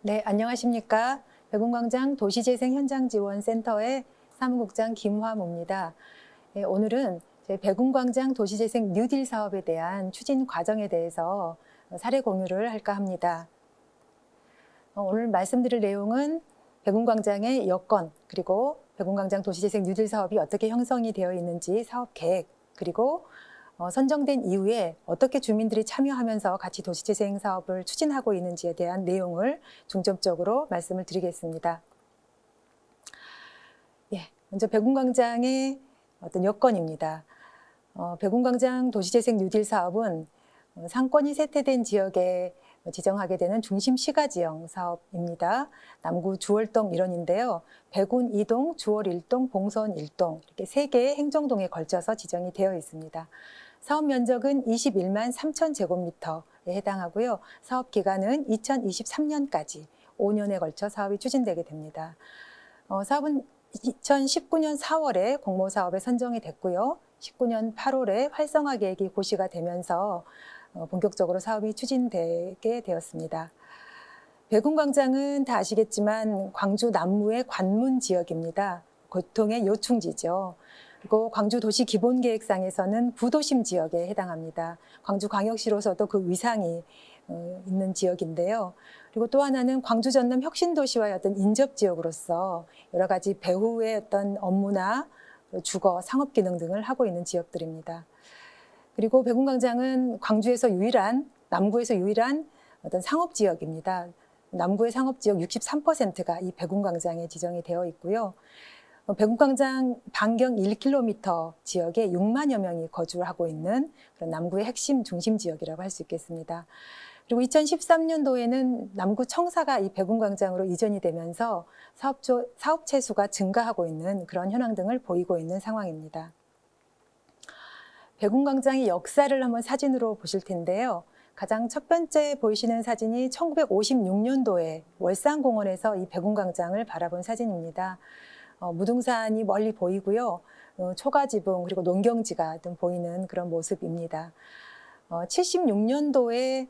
네, 안녕하십니까. 백운광장 도시재생현장지원센터의 사무국장 김화무입니다. 네, 오늘은 백운광장 도시재생 뉴딜 사업에 대한 추진 과정에 대해서 사례 공유를 할까 합니다. 오늘 말씀드릴 내용은 백운광장의 여건, 그리고 백운광장 도시재생 뉴딜 사업이 어떻게 형성이 되어 있는지 사업 계획, 그리고 선정된 이후에 어떻게 주민들이 참여하면서 같이 도시재생 사업을 추진하고 있는지에 대한 내용을 중점적으로 말씀을 드리겠습니다. 먼저 백운광장의 어떤 여건입니다. 백운광장 도시재생 뉴딜 사업은 상권이 세태된 지역에 지정하게 되는 중심 시가지형 사업입니다. 남구 주월동 일원인데요. 백운 2동, 주월 1동, 봉선 1동 이렇게 3개의 행정동에 걸쳐서 지정이 되어 있습니다. 사업 면적은 21만 3천 제곱미터에 해당하고요. 사업 기간은 2023년까지 5년에 걸쳐 사업이 추진되게 됩니다. 사업은 2019년 4월에 공모사업에 선정이 됐고요. 19년 8월에 활성화 계획이 고시가 되면서 본격적으로 사업이 추진되게 되었습니다. 백운광장은 다 아시겠지만 광주 남부의 관문 지역입니다. 교통의 요충지죠. 그리고 광주 도시 기본계획상에서는 부도심 지역에 해당합니다. 광주광역시로서도 그 위상이 있는 지역인데요. 그리고 또 하나는 광주 전남 혁신도시와의 어떤 인접지역으로서 여러 가지 배후의 어떤 업무나 주거, 상업기능 등을 하고 있는 지역들입니다. 그리고 백운광장은 광주에서 유일한, 남구에서 유일한 어떤 상업지역입니다. 남구의 상업지역 63%가 이 백운광장에 지정이 되어 있고요. 백운광장 반경 1km 지역에 6만여 명이 거주하고 있는 그런 남구의 핵심 중심 지역이라고 할 수 있겠습니다. 그리고 2013년도에는 남구 청사가 이 백운광장으로 이전이 되면서 사업체 수가 증가하고 있는 그런 현황 등을 보이고 있는 상황입니다. 백운광장의 역사를 한번 사진으로 보실 텐데요. 가장 첫 번째 보이시는 사진이 1956년도에 월산공원에서 이 백운광장을 바라본 사진입니다. 무등산이 멀리 보이고요. 초가지붕 그리고 농경지가 좀 보이는 그런 모습입니다. 76년도에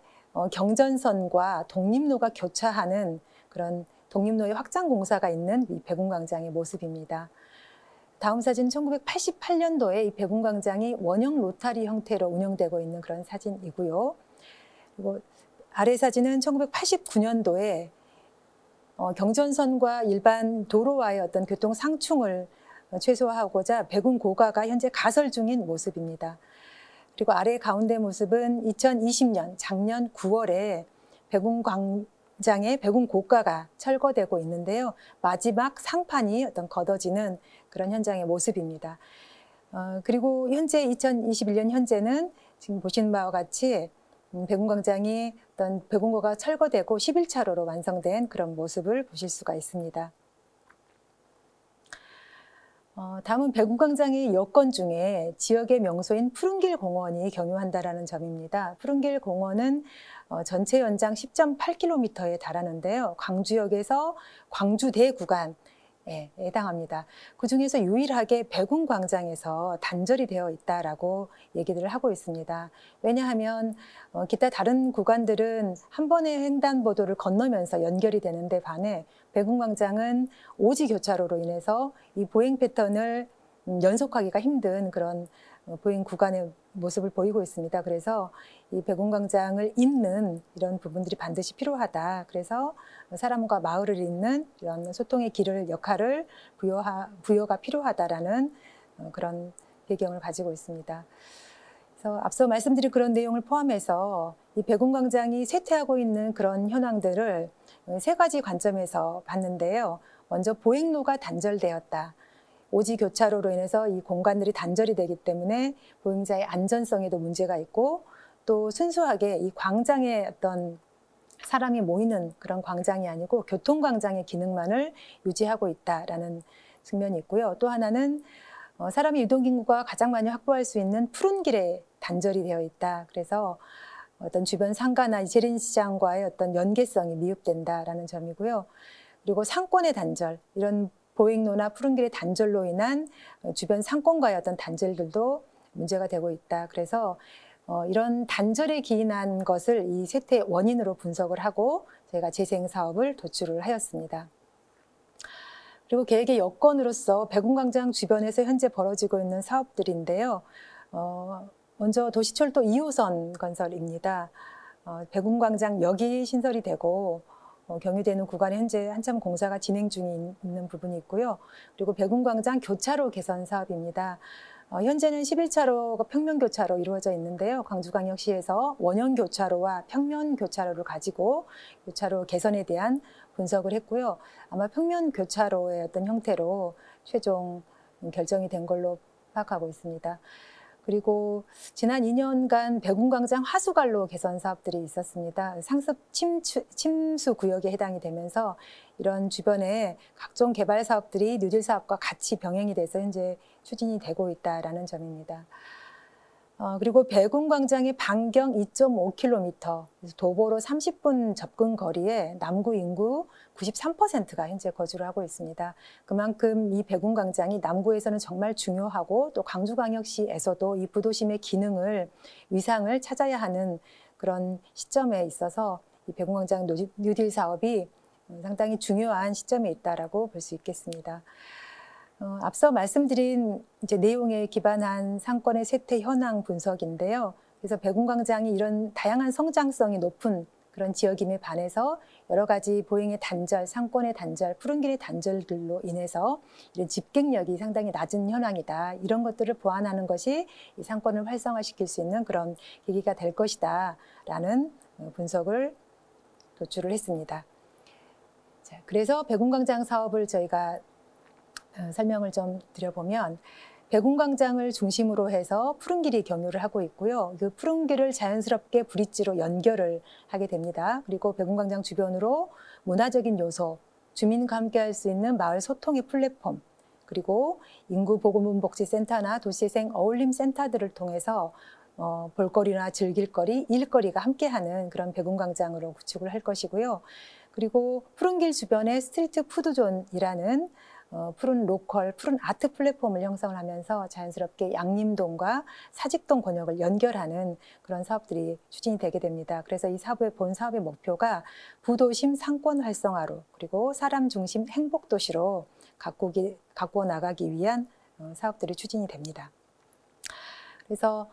경전선과 독립로가 교차하는 그런 독립로의 확장 공사가 있는 이 백운광장의 모습입니다. 다음 사진은 1988년도에 이 백운광장이 원형 로타리 형태로 운영되고 있는 그런 사진이고요. 그리고 아래 사진은 1989년도에 경전선과 일반 도로와의 어떤 교통 상충을 최소화하고자 백운고가가 현재 가설 중인 모습입니다. 그리고 아래 가운데 모습은 2020년 작년 9월에 백운광장의 백운고가가 철거되고 있는데요. 마지막 상판이 어떤 걷어지는 그런 현장의 모습입니다. 그리고 현재 2021년 현재는 지금 보시는 바와 같이 백운광장이 어떤 백운고가 철거되고 11차로로 완성된 그런 모습을 보실 수가 있습니다. 다음은 백운광장의 여건 중에 지역의 명소인 푸른길 공원이 경유한다라는 점입니다. 푸른길 공원은 전체 연장 10.8km에 달하는데요. 광주역에서 광주대 구간에 해당합니다. 그중에서 유일하게 백운광장에서 단절이 되어 있다라고 얘기를 하고 있습니다. 왜냐하면 기타 다른 구간들은 한 번의 횡단보도를 건너면서 연결이 되는데 반해 백운광장은 오지 교차로로 인해서 이 보행 패턴을 연속하기가 힘든 그런 보행 구간의 모습을 보이고 있습니다. 그래서 이 백운광장을 잇는 이런 부분들이 반드시 필요하다. 그래서 사람과 마을을 잇는 이런 소통의 길을 역할을 부여가 필요하다라는 그런 배경을 가지고 있습니다. 그래서 앞서 말씀드린 그런 내용을 포함해서 이 백운광장이 쇠퇴하고 있는 그런 현황들을 세 가지 관점에서 봤는데요. 먼저 보행로가 단절되었다. 오지 교차로로 인해서 이 공간들이 단절이 되기 때문에 보행자의 안전성에도 문제가 있고 또 순수하게 이 광장의 어떤 사람이 모이는 그런 광장이 아니고 교통광장의 기능만을 유지하고 있다라는 측면이 있고요. 또 하나는 사람의 이동인구가 가장 많이 확보할 수 있는 푸른 길에 단절이 되어 있다. 그래서 어떤 주변 상가나 재래시장과의 어떤 연계성이 미흡된다라는 점이고요. 그리고 상권의 단절, 이런 보행로나 푸른길의 단절로 인한 주변 상권과의 어떤 단절들도 문제가 되고 있다. 그래서 이런 단절에 기인한 것을 이 쇠퇴 원인으로 분석을 하고 저희가 재생 사업을 도출을 하였습니다. 그리고 계획의 여건으로서 백운광장 주변에서 현재 벌어지고 있는 사업들인데요. 먼저 도시철도 2호선 건설입니다. 백운광장역이 신설이 되고 경유되는 구간에 현재 한참 공사가 진행 중에 있는 부분이 있고요. 그리고 백운광장 교차로 개선 사업입니다. 현재는 11차로가 평면교차로 이루어져 있는데요. 광주광역시에서 원형교차로와 평면교차로를 가지고 교차로 개선에 대한 분석을 했고요. 아마 평면교차로의 어떤 형태로 최종 결정이 된 걸로 파악하고 있습니다. 그리고 지난 2년간 백운광장 하수관로 개선 사업들이 있었습니다. 상습 침수 구역에 해당이 되면서 이런 주변에 각종 개발 사업들이 뉴딜 사업과 같이 병행이 돼서 현재 추진이 되고 있다라는 점입니다. 그리고 백운광장의 반경 2.5km, 도보로 30분 접근 거리에 남구 인구 93%가 현재 거주를 하고 있습니다. 그만큼 이 백운광장이 남구에서는 정말 중요하고 또 광주광역시에서도 이 부도심의 기능을, 위상을 찾아야 하는 그런 시점에 있어서 이 백운광장 뉴딜 사업이 상당히 중요한 시점에 있다라고 볼 수 있겠습니다. 앞서 말씀드린 이제 내용에 기반한 상권의 쇠퇴 현황 분석인데요. 그래서 백운광장이 이런 다양한 성장성이 높은 그런 지역임에 반해서 여러 가지 보행의 단절, 상권의 단절, 푸른길의 단절들로 인해서 이런 집객력이 상당히 낮은 현황이다. 이런 것들을 보완하는 것이 이 상권을 활성화시킬 수 있는 그런 계기가 될 것이다. 라는 분석을 도출을 했습니다. 자, 그래서 백운광장 사업을 저희가 설명을 좀 드려보면 백운광장을 중심으로 해서 푸른길이 경유를 하고 있고요. 그 푸른길을 자연스럽게 브릿지로 연결을 하게 됩니다. 그리고 백운광장 주변으로 문화적인 요소, 주민과 함께할 수 있는 마을 소통의 플랫폼, 그리고 인구 보건복지센터나 도시재생 어울림 센터들을 통해서 볼거리나 즐길거리, 일거리가 함께하는 그런 백운광장으로 구축을 할 것이고요. 그리고 푸른길 주변에 스트리트 푸드존이라는 푸른 로컬, 푸른 아트 플랫폼을 형성을 하면서 자연스럽게 양림동과 사직동 권역을 연결하는 그런 사업들이 추진이 되게 됩니다. 그래서 이 사업의 본 사업의 목표가 부도심 상권 활성화로 그리고 사람 중심 행복 도시로 갖고 나가기 위한 사업들이 추진이 됩니다. 그래서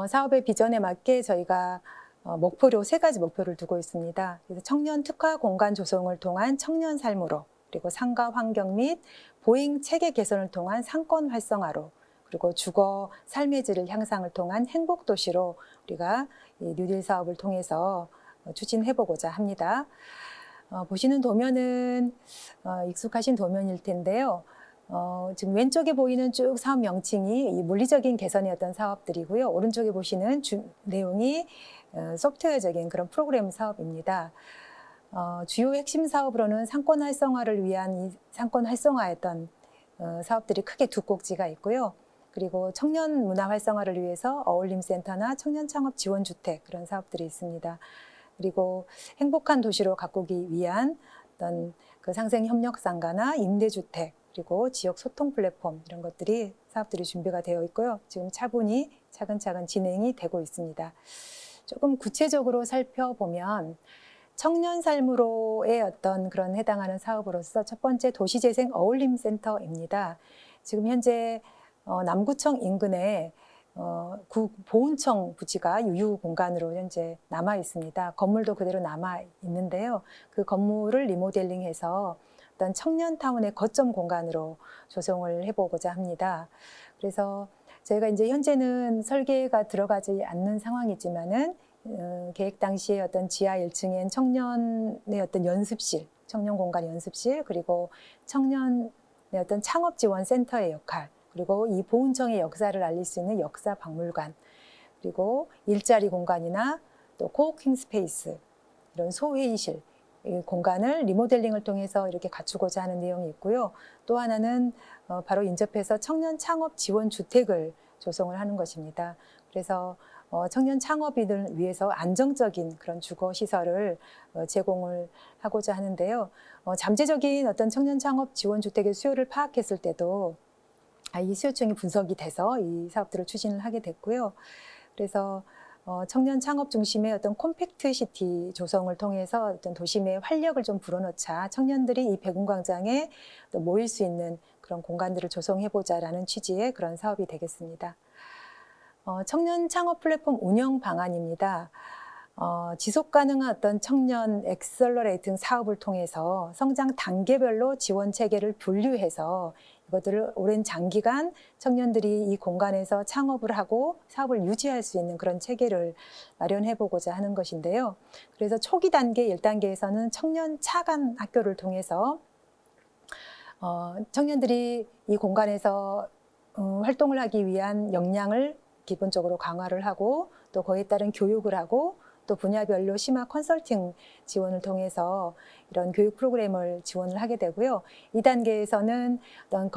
사업의 비전에 맞게 저희가 목표로 3가지 목표를 두고 있습니다. 그래서 청년 특화 공간 조성을 통한 청년 삶으로, 그리고 상가 환경 및 보행 체계 개선을 통한 상권 활성화로, 그리고 주거 삶의 질을 향상을 통한 행복 도시로 우리가 이 뉴딜 사업을 통해서 추진해보고자 합니다. 보시는 도면은 익숙하신 도면일 텐데요. 지금 왼쪽에 보이는 쭉 사업 명칭이 이 물리적인 개선의 어떤 사업들이고요. 오른쪽에 보시는 내용이 소프트웨어적인 그런 프로그램 사업입니다. 주요 핵심 사업으로는 상권 활성화를 위한 이 상권 활성화했던 사업들이 크게 2꼭지가 있고요. 그리고 청년 문화 활성화를 위해서 어울림센터나 청년 창업 지원주택 그런 사업들이 있습니다. 그리고 행복한 도시로 가꾸기 위한 어떤 그 상생 협력 상가나 임대주택, 그리고 지역 소통 플랫폼 이런 것들이 사업들이 준비가 되어 있고요. 지금 차분히 차근차근 진행이 되고 있습니다. 조금 구체적으로 살펴보면 청년 삶으로의 어떤 그런 해당하는 사업으로서 첫 번째 도시재생 어울림센터입니다. 지금 현재 남구청 인근에 보훈청 부지가 유휴 공간으로 현재 남아 있습니다. 건물도 그대로 남아 있는데요. 그 건물을 리모델링해서 어떤 청년타운의 거점 공간으로 조성을 해보고자 합니다. 그래서 저희가 이제 현재는 설계가 들어가지 않는 상황이지만은 계획 당시에 어떤 지하 1층엔 청년의 어떤 연습실, 청년 공간 연습실, 그리고 청년의 어떤 창업 지원 센터의 역할, 그리고 이 보훈청의 역사를 알릴 수 있는 역사 박물관, 그리고 일자리 공간이나 또 코워킹 스페이스, 이런 소회의실, 이 공간을 리모델링을 통해서 이렇게 갖추고자 하는 내용이 있고요. 또 하나는 바로 인접해서 청년 창업 지원 주택을 조성을 하는 것입니다. 그래서 청년 창업인을 위해서 안정적인 그런 주거 시설을 제공을 하고자 하는데요. 잠재적인 어떤 청년 창업 지원 주택의 수요를 파악했을 때도 이 수요층이 분석이 돼서 이 사업들을 추진을 하게 됐고요. 그래서 청년 창업 중심의 어떤 콤팩트 시티 조성을 통해서 어떤 도심의 활력을 좀 불어넣자 청년들이 이 백운광장에 또 모일 수 있는 그런 공간들을 조성해보자라는 취지의 그런 사업이 되겠습니다. 청년 창업 플랫폼 운영 방안입니다. 지속 가능한 어떤 청년 엑셀러레이팅 사업을 통해서 성장 단계별로 지원 체계를 분류해서 이것들을 오랜 장기간 청년들이 이 공간에서 창업을 하고 사업을 유지할 수 있는 그런 체계를 마련해 보고자 하는 것인데요. 그래서 초기 단계 1단계에서는 청년 차관 학교를 통해서 청년들이 이 공간에서 활동을 하기 위한 역량을 기본적으로 강화를 하고 또 그에 따른 교육을 하고 또 분야별로 심화 컨설팅 지원을 통해서 이런 교육 프로그램을 지원을 하게 되고요. 2단계에서는 어떤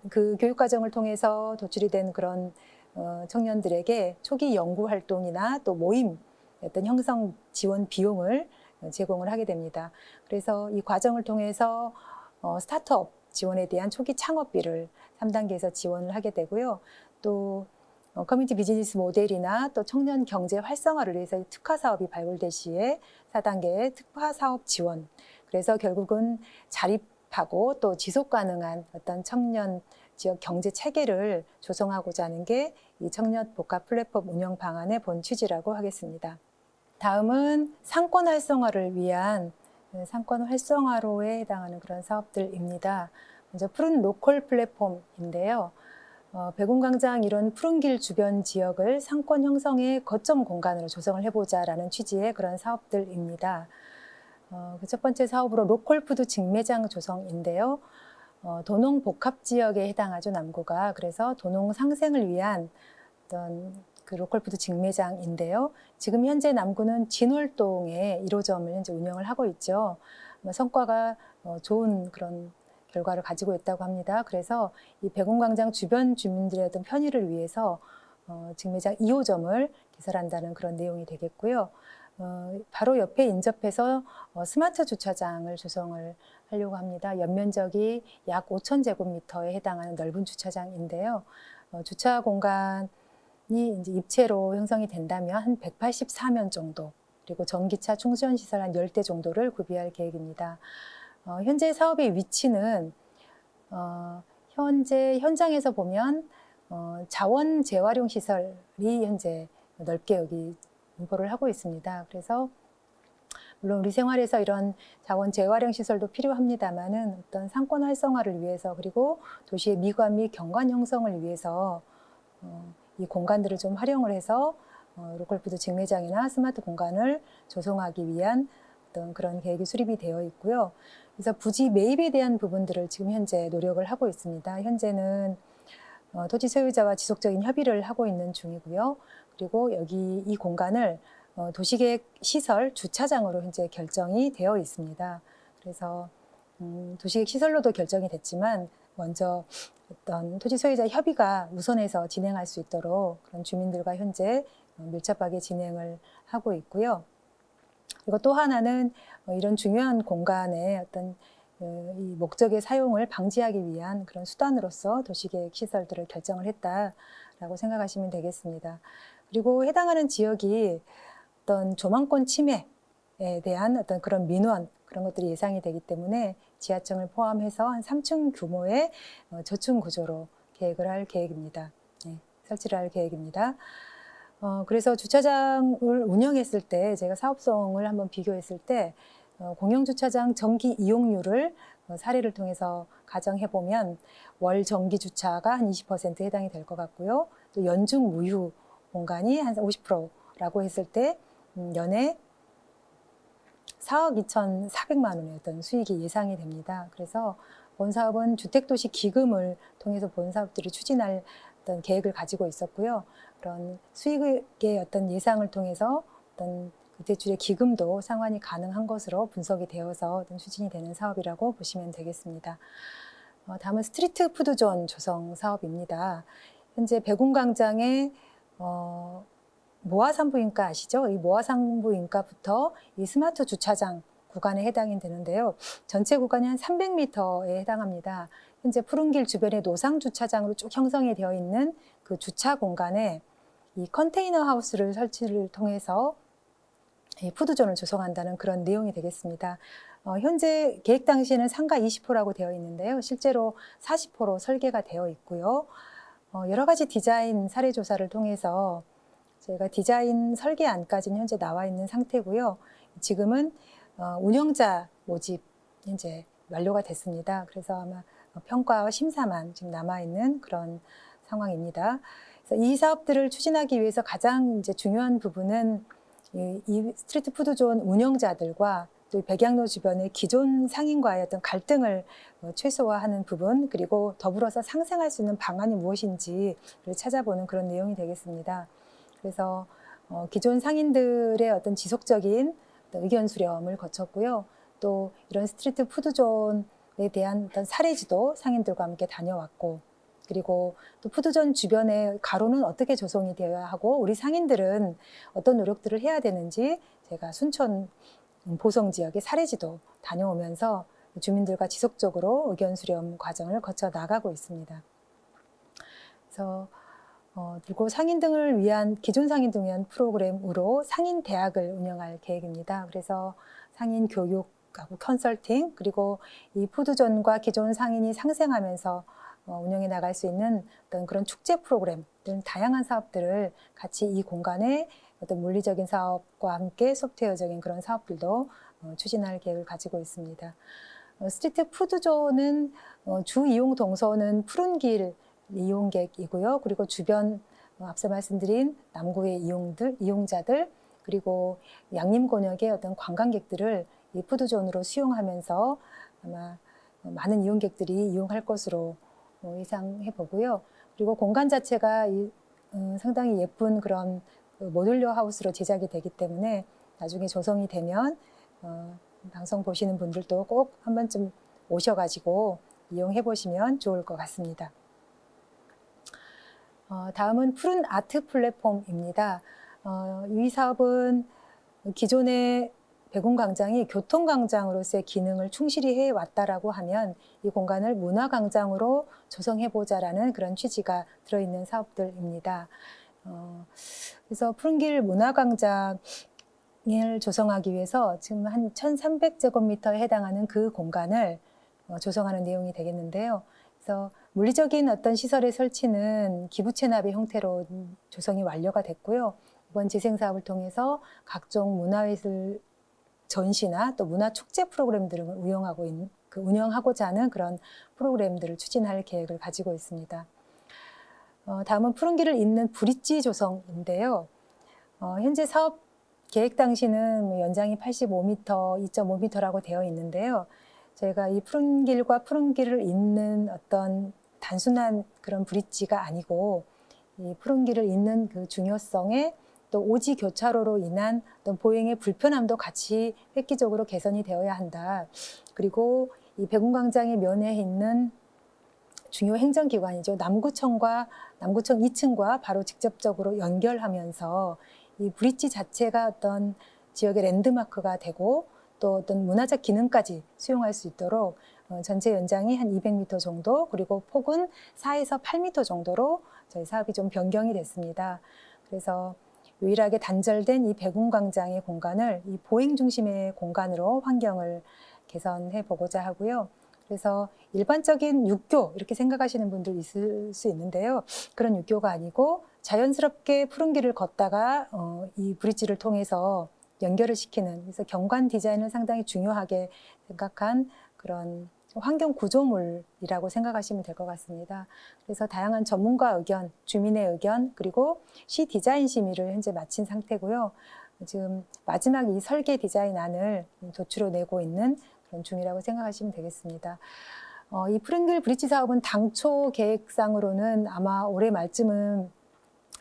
그 교육 과정을 통해서 도출이 된 그런 청년들에게 초기 연구 활동이나 또 모임 어떤 형성 지원 비용을 제공을 하게 됩니다. 그래서 이 과정을 통해서 스타트업 지원에 대한 초기 창업비를 3단계에서 지원을 하게 되고요. 또 커뮤니티 비즈니스 모델이나 또 청년 경제 활성화를 위해서 특화 사업이 발굴될 시에 4단계의 특화 사업 지원. 그래서 결국은 자립하고 또 지속 가능한 어떤 청년 지역 경제 체계를 조성하고자 하는 게 이 청년 복합 플랫폼 운영 방안의 본 취지라고 하겠습니다. 다음은 상권 활성화를 위한 상권 활성화로에 해당하는 그런 사업들입니다. 먼저 푸른 로컬 플랫폼인데요. 백운광장 이런 푸른 길 주변 지역을 상권 형성의 거점 공간으로 조성을 해보자라는 취지의 그런 사업들입니다. 그 첫 번째 사업으로 로컬 푸드 직매장 조성인데요. 도농 복합 지역에 해당하죠, 남구가. 그래서 도농 상생을 위한 어떤 그 로컬 푸드 직매장인데요. 지금 현재 남구는 진월동에 1호점을 현재 운영을 하고 있죠. 성과가 좋은 그런 결과를 가지고 있다고 합니다. 그래서 이 백운광장 주변 주민들의 어떤 편의를 위해서 직매장 2호점을 개설한다는 그런 내용이 되겠고요. 바로 옆에 인접해서 스마트 주차장을 조성을 하려고 합니다. 연면적이 약 5,000제곱미터에 해당하는 넓은 주차장인데요. 주차 공간이 이제 입체로 형성이 된다면 한 184면 정도, 그리고 전기차 충전 시설 한 10대 정도를 구비할 계획입니다. 현재 사업의 위치는 현재 현장에서 보면 자원 재활용 시설이 현재 넓게 여기 분포를 하고 있습니다. 그래서 물론 우리 생활에서 이런 자원 재활용 시설도 필요합니다만은 어떤 상권 활성화를 위해서 그리고 도시의 미관 및 경관 형성을 위해서 이 공간들을 좀 활용을 해서 로컬푸드 직매장이나 스마트 공간을 조성하기 위한 어떤 그런 계획이 수립이 되어 있고요. 그래서 부지 매입에 대한 부분들을 지금 현재 노력을 하고 있습니다. 현재는 토지 소유자와 지속적인 협의를 하고 있는 중이고요. 그리고 여기 이 공간을 도시계획 시설 주차장으로 현재 결정이 되어 있습니다. 그래서 도시계획 시설로도 결정이 됐지만 먼저 어떤 토지 소유자 협의가 우선해서 진행할 수 있도록 그런 주민들과 현재 밀접하게 진행을 하고 있고요. 그리고 또 하나는 이런 중요한 공간의 어떤 이 목적의 사용을 방지하기 위한 그런 수단으로서 도시계획 시설들을 결정을 했다라고 생각하시면 되겠습니다. 그리고 해당하는 지역이 어떤 조망권 침해에 대한 어떤 그런 민원 그런 것들이 예상이 되기 때문에 지하층을 포함해서 한 3층 규모의 저층 구조로 계획을 할 계획입니다. 네, 설치를 할 계획입니다. 그래서 주차장을 운영했을 때 제가 사업성을 한번 비교했을 때 공영주차장 전기 이용률을 사례를 통해서 가정해 보면 월 전기 주차가 한 20% 해당이 될 것 같고요. 또 연중 무휴 공간이 한 50%라고 했을 때 연에 4억 2,400만 원의 어떤 수익이 예상이 됩니다. 그래서 본 사업은 주택도시 기금을 통해서 본 사업들을 추진할 어떤 계획을 가지고 있었고요. 그런 수익의 어떤 예상을 통해서 어떤 그 대출의 기금도 상환이 가능한 것으로 분석이 되어서 어떤 추진이 되는 사업이라고 보시면 되겠습니다. 다음은 스트리트 푸드존 조성 사업입니다. 현재 백운광장에 모아산부인과 아시죠? 이 모아산부인과부터 이 스마트 주차장 구간에 해당이 되는데요. 전체 구간이 한 300m에 해당합니다. 현재 푸른길 주변에 노상 주차장으로 쭉 형성이 되어 있는 그 주차 공간에 이 컨테이너 하우스를 설치를 통해서 이 푸드존을 조성한다는 그런 내용이 되겠습니다. 현재 계획 당시에는 상가 20호라고 되어 있는데요. 실제로 40호로 설계가 되어 있고요. 여러 가지 디자인 사례 조사를 통해서 저희가 디자인 설계안까지는 현재 나와 있는 상태고요. 지금은 운영자 모집 현재 완료가 됐습니다. 그래서 아마 평가와 심사만 지금 남아 있는 그런 상황입니다. 그래서 이 사업들을 추진하기 위해서 가장 이제 중요한 부분은 이 스트리트 푸드존 운영자들과 또 백양로 주변의 기존 상인과의 어떤 갈등을 최소화하는 부분, 그리고 더불어서 상생할 수 있는 방안이 무엇인지를 찾아보는 그런 내용이 되겠습니다. 그래서 기존 상인들의 어떤 지속적인 의견 수렴을 거쳤고요. 또 이런 스트리트 푸드존에 대한 어떤 사례지도 상인들과 함께 다녀왔고, 그리고 또 푸드존 주변의 가로는 어떻게 조성이 되어야 하고 우리 상인들은 어떤 노력들을 해야 되는지 제가 순천 보성 지역의 사례지도 다녀오면서 주민들과 지속적으로 의견 수렴 과정을 거쳐 나가고 있습니다. 그래서 그리고 상인 등을 위한 기존 상인 등을 위한 프로그램으로 상인 대학을 운영할 계획입니다. 그래서 상인 교육하고 컨설팅, 그리고 이 푸드존과 기존 상인이 상생하면서 운영해 나갈 수 있는 어떤 그런 축제 프로그램 등 다양한 사업들을 같이 이 공간에 어떤 물리적인 사업과 함께 소프트웨어적인 그런 사업들도 추진할 계획을 가지고 있습니다. 스트리트 푸드존은 주 이용 동선은 푸른길 이용객이고요. 그리고 주변 앞서 말씀드린 남구의 이용자들, 그리고 양림권역의 어떤 관광객들을 이 푸드존으로 수용하면서 아마 많은 이용객들이 이용할 것으로 예상해 보고요. 그리고 공간 자체가 상당히 예쁜 그런 모듈러 하우스로 제작이 되기 때문에 나중에 조성이 되면 방송 보시는 분들도 꼭 한 번쯤 오셔가지고 이용해 보시면 좋을 것 같습니다. 다음은 푸른 아트 플랫폼입니다. 이 사업은 기존의 백운광장이 교통광장으로서의 기능을 충실히 해왔다라고 하면 이 공간을 문화광장으로 조성해보자라는 그런 취지가 들어있는 사업들입니다. 그래서 푸른길 문화광장을 조성하기 위해서 지금 한 1,300제곱미터에 해당하는 그 공간을 조성하는 내용이 되겠는데요. 그래서 물리적인 어떤 시설의 설치는 기부 체납의 형태로 조성이 완료가 됐고요. 이번 재생사업을 통해서 각종 문화예술 전시나 또 문화 축제 프로그램들을 운영하고자 하는 그런 프로그램들을 추진할 계획을 가지고 있습니다. 다음은 푸른 길을 잇는 브릿지 조성인데요. 현재 사업 계획 당시는 연장이 85m, 2.5m라고 되어 있는데요. 저희가 이 푸른 길과 푸른 길을 잇는 어떤 단순한 그런 브릿지가 아니고 이 푸른 길을 잇는 그 중요성에 또 오지 교차로로 인한 어떤 보행의 불편함도 같이 획기적으로 개선이 되어야 한다. 그리고 이 백운광장의 면에 있는 중요 행정기관이죠. 남구청 2층과 바로 직접적으로 연결하면서 이 브릿지 자체가 어떤 지역의 랜드마크가 되고 또 어떤 문화적 기능까지 수용할 수 있도록 전체 연장이 한 200m 정도, 그리고 폭은 4에서 8m 정도로 저희 사업이 좀 변경이 됐습니다. 그래서 유일하게 단절된 이 백운광장의 공간을 이 보행 중심의 공간으로 환경을 개선해 보고자 하고요. 그래서 일반적인 육교 이렇게 생각하시는 분들 있을 수 있는데요. 그런 육교가 아니고 자연스럽게 푸른 길을 걷다가 이 브릿지를 통해서 연결을 시키는, 그래서 경관 디자인을 상당히 중요하게 생각한 그런 환경 구조물이라고 생각하시면 될 것 같습니다. 그래서 다양한 전문가 의견, 주민의 의견, 그리고 시 디자인 심의를 현재 마친 상태고요. 지금 마지막 이 설계 디자인안을 도출해 내고 있는 그런 중이라고 생각하시면 되겠습니다. 이 푸른길 브릿지 사업은 당초 계획상으로는 아마 올해 말쯤은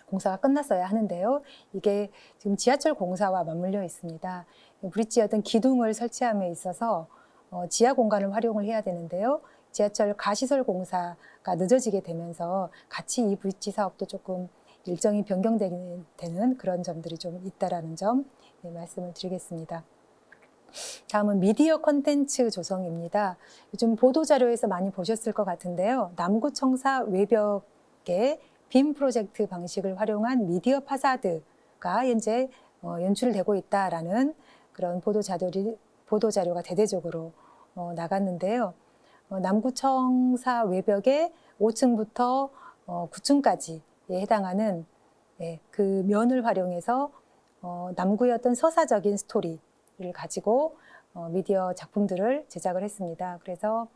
공사가 끝났어야 하는데요. 이게 지금 지하철 공사와 맞물려 있습니다. 브릿지에 어떤 기둥을 설치함에 있어서 지하 공간을 활용을 해야 되는데요. 지하철 가시설 공사가 늦어지게 되면서 같이 이 브릿지 사업도 조금 일정이 변경되는 그런 점들이 좀 있다라는 점 말씀을 드리겠습니다. 다음은 미디어 콘텐츠 조성입니다. 요즘 보도자료에서 많이 보셨을 것 같은데요. 남구청사 외벽에 빔 프로젝트 방식을 활용한 미디어 파사드가 현재 연출되고 있다라는 그런 보도 자료가 대대적으로 나갔는데요. 남구청사 외벽의 5층부터 9층까지에 해당하는 그 면을 활용해서 남구의 어떤 서사적인 스토리를 가지고 미디어 작품들을 제작을 했습니다. 그래서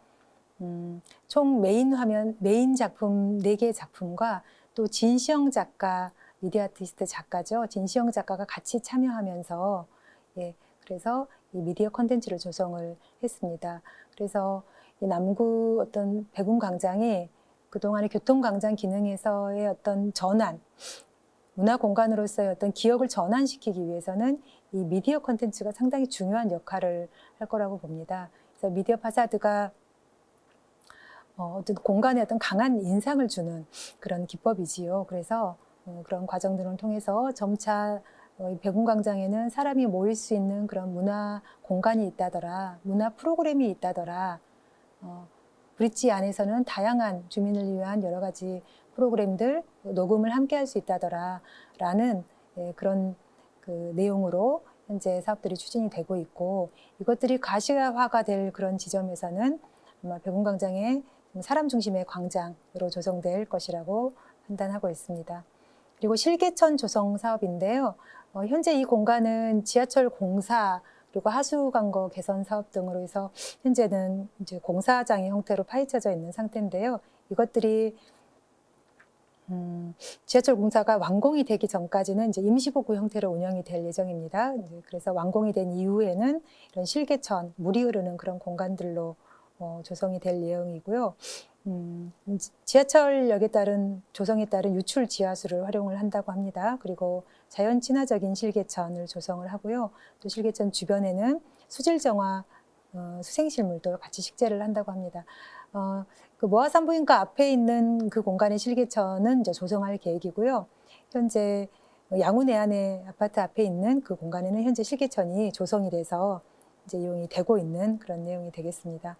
총 메인 작품 4개 작품과 또 진시영 작가, 미디어 아티스트 작가죠. 진시영 작가가 같이 참여하면서 그래서 이 미디어 콘텐츠를 조성을 했습니다. 그래서 이 남구 어떤 백운광장이 그동안의 교통광장 기능에서의 어떤 전환, 문화 공간으로서의 어떤 기억을 전환시키기 위해서는 이 미디어 콘텐츠가 상당히 중요한 역할을 할 거라고 봅니다. 그래서 미디어 파사드가 어떤 공간에 어떤 강한 인상을 주는 그런 기법이지요. 그래서 그런 과정들을 통해서 점차 백운광장에는 사람이 모일 수 있는 그런 문화 공간이 있다더라, 문화 프로그램이 있다더라, 브릿지 안에서는 다양한 주민을 위한 여러 가지 프로그램들, 녹음을 함께 할 수 있다더라 라는 그런 그 내용으로 현재 사업들이 추진이 되고 있고, 이것들이 가시화가 될 그런 지점에서는 아마 백운광장의 사람 중심의 광장으로 조성될 것이라고 판단하고 있습니다. 그리고 실개천 조성 사업인데요. 현재 이 공간은 지하철 공사 그리고 하수관거 개선 사업 등으로 해서 현재는 이제 공사장의 형태로 파헤쳐져 있는 상태인데요. 이것들이 지하철 공사가 완공이 되기 전까지는 이제 임시복구 형태로 운영이 될 예정입니다. 그래서 완공이 된 이후에는 이런 실개천, 물이 흐르는 그런 공간들로 조성이 될 예정이고요. 지하철역에 따른 조성에 따른 유출 지하수를 활용을 한다고 합니다. 그리고 자연 친화적인 실개천을 조성을 하고요. 또 실개천 주변에는 수질 정화 수생식물도 같이 식재를 한다고 합니다. 그 모아산부인과 앞에 있는 그 공간의 실개천은 이제 조성할 계획이고요. 현재 양운해안의 아파트 앞에 있는 그 공간에는 현재 실개천이 조성이 돼서 이제 이용이 되고 있는 그런 내용이 되겠습니다.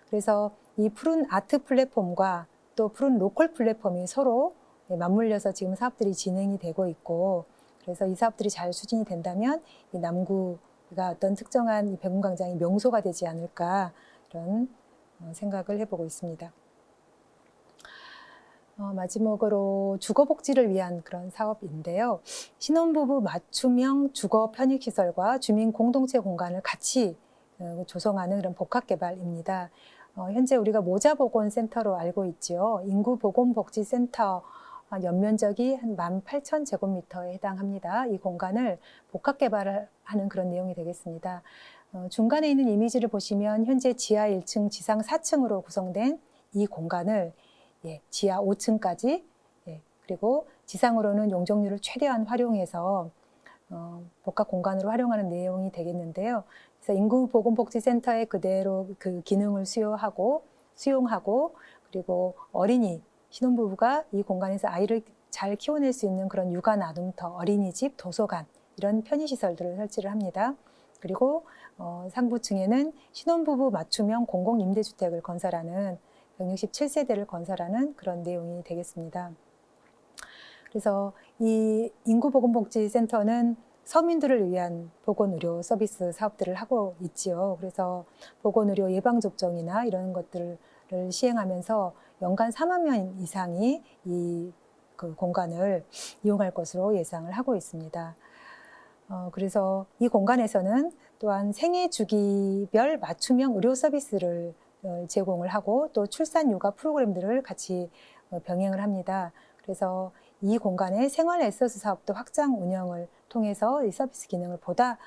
그래서 이 푸른 아트 플랫폼과 또 푸른 로컬 플랫폼이 서로 맞물려서 지금 사업들이 진행이 되고 있고, 그래서 이 사업들이 잘 추진이 된다면 이 남구가 어떤 특정한 이 백운광장이 명소가 되지 않을까 이런 생각을 해보고 있습니다. 마지막으로 주거복지를 위한 그런 사업인데요. 신혼부부 맞춤형 주거 편익시설과 주민 공동체 공간을 같이 조성하는 그런 복합개발입니다. 현재 우리가 모자보건센터로 알고 있죠. 인구보건복지센터 연면적이 한 18,000제곱미터에 해당합니다. 이 공간을 복합개발하는 그런 내용이 되겠습니다. 중간에 있는 이미지를 보시면 현재 지하 1층, 지상 4층으로 구성된 이 공간을 지하 5층까지 그리고 지상으로는 용적률을 최대한 활용해서 복합 공간으로 활용하는 내용이 되겠는데요. 그래서 인구보건복지센터에 그대로 그 기능을 수용하고 그리고 어린이 신혼부부가 이 공간에서 아이를 잘 키워낼 수 있는 그런 육아 나눔터, 어린이집, 도서관 이런 편의시설들을 설치를 합니다. 그리고 상부층에는 신혼부부 맞춤형 공공임대주택을 건설하는 167세대를 건설하는 그런 내용이 되겠습니다. 그래서 이 인구보건복지센터는 서민들을 위한 보건의료 서비스 사업들을 하고 있지요. 그래서 보건의료 예방접종이나 이런 것들을 시행하면서 연간 4만 명 이상이 그 공간을 이용할 것으로 예상을 하고 있습니다. 그래서 이 공간에서는 또한 생애 주기별 맞춤형 의료 서비스를 제공을 하고 또 출산 육아 프로그램들을 같이 병행을 합니다. 그래서 이 공간의 생활 에서스 사업도 확장 운영을 통해서 이 서비스 기능을 보다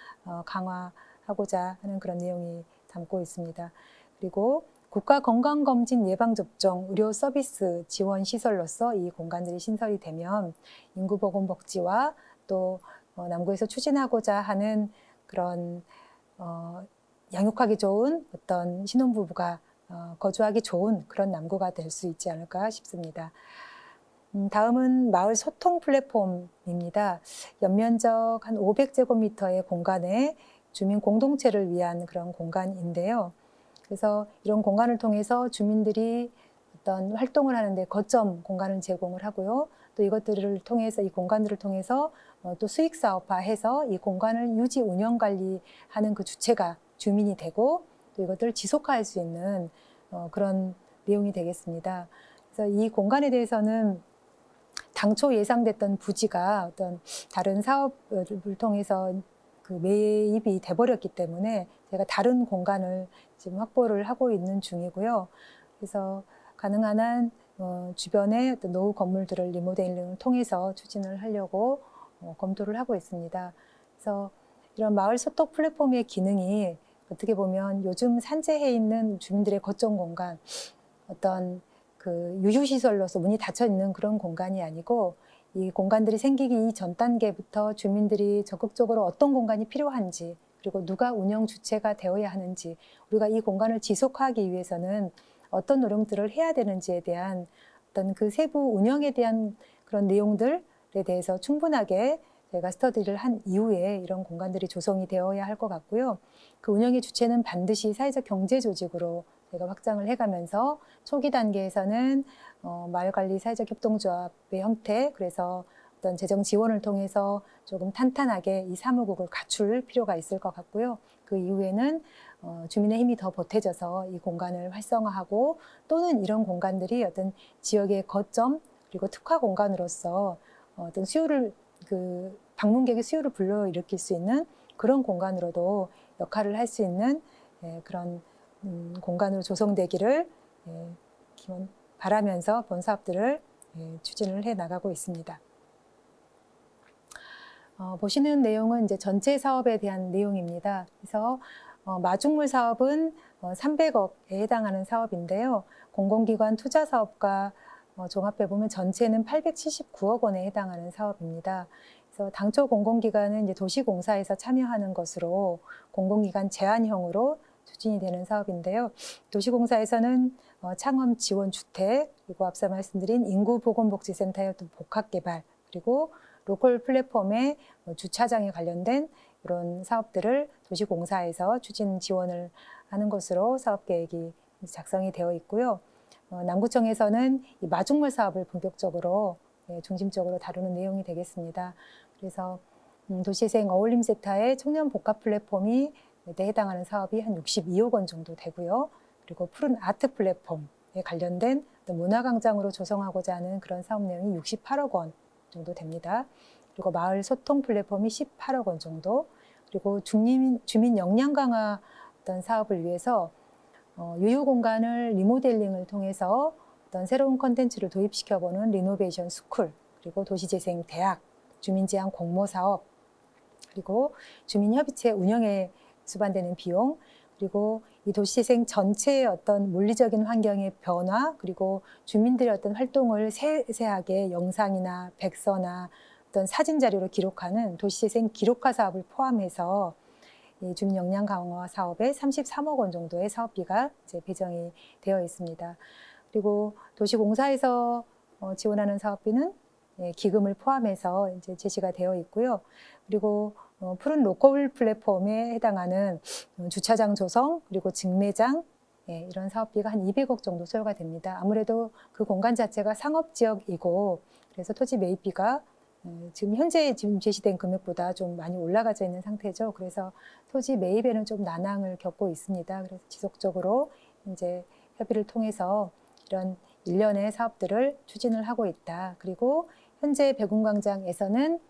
강화하고자 하는 그런 내용이 담고 있습니다. 그리고 국가 건강검진 예방접종 의료 서비스 지원 시설로서 이 공간들이 신설이 되면 인구보건복지와 또 남구에서 추진하고자 하는 그런 양육하기 좋은 어떤 신혼부부가 거주하기 좋은 그런 남구가 될 수 있지 않을까 싶습니다. 다음은 마을 소통 플랫폼입니다. 연면적 한 500제곱미터의 공간에 주민 공동체를 위한 그런 공간인데요. 그래서 이런 공간을 통해서 주민들이 어떤 활동을 하는데 거점 공간을 제공을 하고요. 또 이것들을 통해서 이 공간들을 통해서 또 수익 사업화해서 이 공간을 유지 운영 관리하는 그 주체가 주민이 되고 또 이것들을 지속화할 수 있는 그런 내용이 되겠습니다. 그래서 이 공간에 대해서는 당초 예상됐던 부지가 어떤 다른 사업을 통해서 그 매입이 돼버렸기 때문에 제가 다른 공간을 지금 확보를 하고 있는 중이고요. 그래서 가능한 한 주변의 어떤 노후 건물들을 리모델링을 통해서 추진을 하려고 검토를 하고 있습니다. 그래서 이런 마을 소통 플랫폼의 기능이 어떻게 보면 요즘 산재해 있는 주민들의 거점 공간, 어떤 그 유휴시설로서 문이 닫혀 있는 그런 공간이 아니고 이 공간들이 생기기 전 단계부터 주민들이 적극적으로 어떤 공간이 필요한지 그리고 누가 운영 주체가 되어야 하는지 우리가 이 공간을 지속하기 위해서는 어떤 노력들을 해야 되는지에 대한 어떤 그 세부 운영에 대한 그런 내용들에 대해서 충분하게 제가 스터디를 한 이후에 이런 공간들이 조성이 되어야 할 것 같고요. 그 운영의 주체는 반드시 사회적 경제 조직으로 제가 확장을 해가면서 초기 단계에서는 마을관리 사회적 협동조합의 형태, 그래서 어떤 재정 지원을 통해서 조금 탄탄하게 이 사무국을 갖출 필요가 있을 것 같고요. 그 이후에는 주민의 힘이 더 보태져서 이 공간을 활성화하고 또는 이런 공간들이 어떤 지역의 거점 그리고 특화 공간으로서 어떤 수요를 그 방문객의 수요를 불러일으킬 수 있는 그런 공간으로도 역할을 할 수 있는 그런 공간으로 조성되기를 기원 바라면서 본 사업들을 추진을 해 나가고 있습니다. 보시는 내용은 이제 전체 사업에 대한 내용입니다. 그래서 마중물 사업은 300억에 해당하는 사업인데요. 공공기관 투자 사업과 종합해 보면 전체는 879억 원에 해당하는 사업입니다. 그래서 당초 공공기관은 이제 도시공사에서 참여하는 것으로 공공기관 제한형으로 추진이 되는 사업인데요. 도시공사에서는 창업 지원 주택 그리고 앞서 말씀드린 인구보건복지센터의 복합개발 그리고 로컬 플랫폼의 주차장에 관련된 이런 사업들을 도시공사에서 추진 지원을 하는 것으로 사업계획이 작성이 되어 있고요. 남구청에서는 이 마중물 사업을 본격적으로 중심적으로 다루는 내용이 되겠습니다. 그래서 도시재생 어울림센터의 청년 복합 플랫폼이 해당하는 사업이 한 62억 원 정도 되고요. 그리고 푸른 아트 플랫폼에 관련된 문화광장으로 조성하고자 하는 그런 사업 내용이 68억 원 정도 됩니다. 그리고 마을 소통 플랫폼이 18억 원 정도, 그리고 주민 역량 강화 어떤 사업을 위해서 유휴 공간을 리모델링을 통해서 어떤 새로운 콘텐츠를 도입시켜보는 리노베이션 스쿨, 그리고 도시재생 대학, 주민제한 공모 사업, 그리고 주민협의체 운영에 수반되는 비용, 그리고 이 도시재생 전체의 어떤 물리적인 환경의 변화, 그리고 주민들의 어떤 활동을 세세하게 영상이나 백서나 어떤 사진 자료로 기록하는 도시재생 기록화 사업을 포함해서 이 주민 역량 강화 사업에 33억 원 정도의 사업비가 이제 배정이 되어 있습니다. 그리고 도시공사에서 지원하는 사업비는 기금을 포함해서 이제 제시가 되어 있고요. 그리고 푸른 로컬 플랫폼에 해당하는 주차장 조성 그리고 직매장 이런 사업비가 한 200억 정도 소요가 됩니다. 아무래도 그 공간 자체가 상업지역이고 그래서 토지 매입비가 지금 현재 지금 제시된 금액보다 좀 많이 올라가져 있는 상태죠. 그래서 토지 매입에는 좀 난항을 겪고 있습니다. 그래서 지속적으로 이제 협의를 통해서 이런 일련의 사업들을 추진을 하고 있다. 그리고 현재 백운광장에서는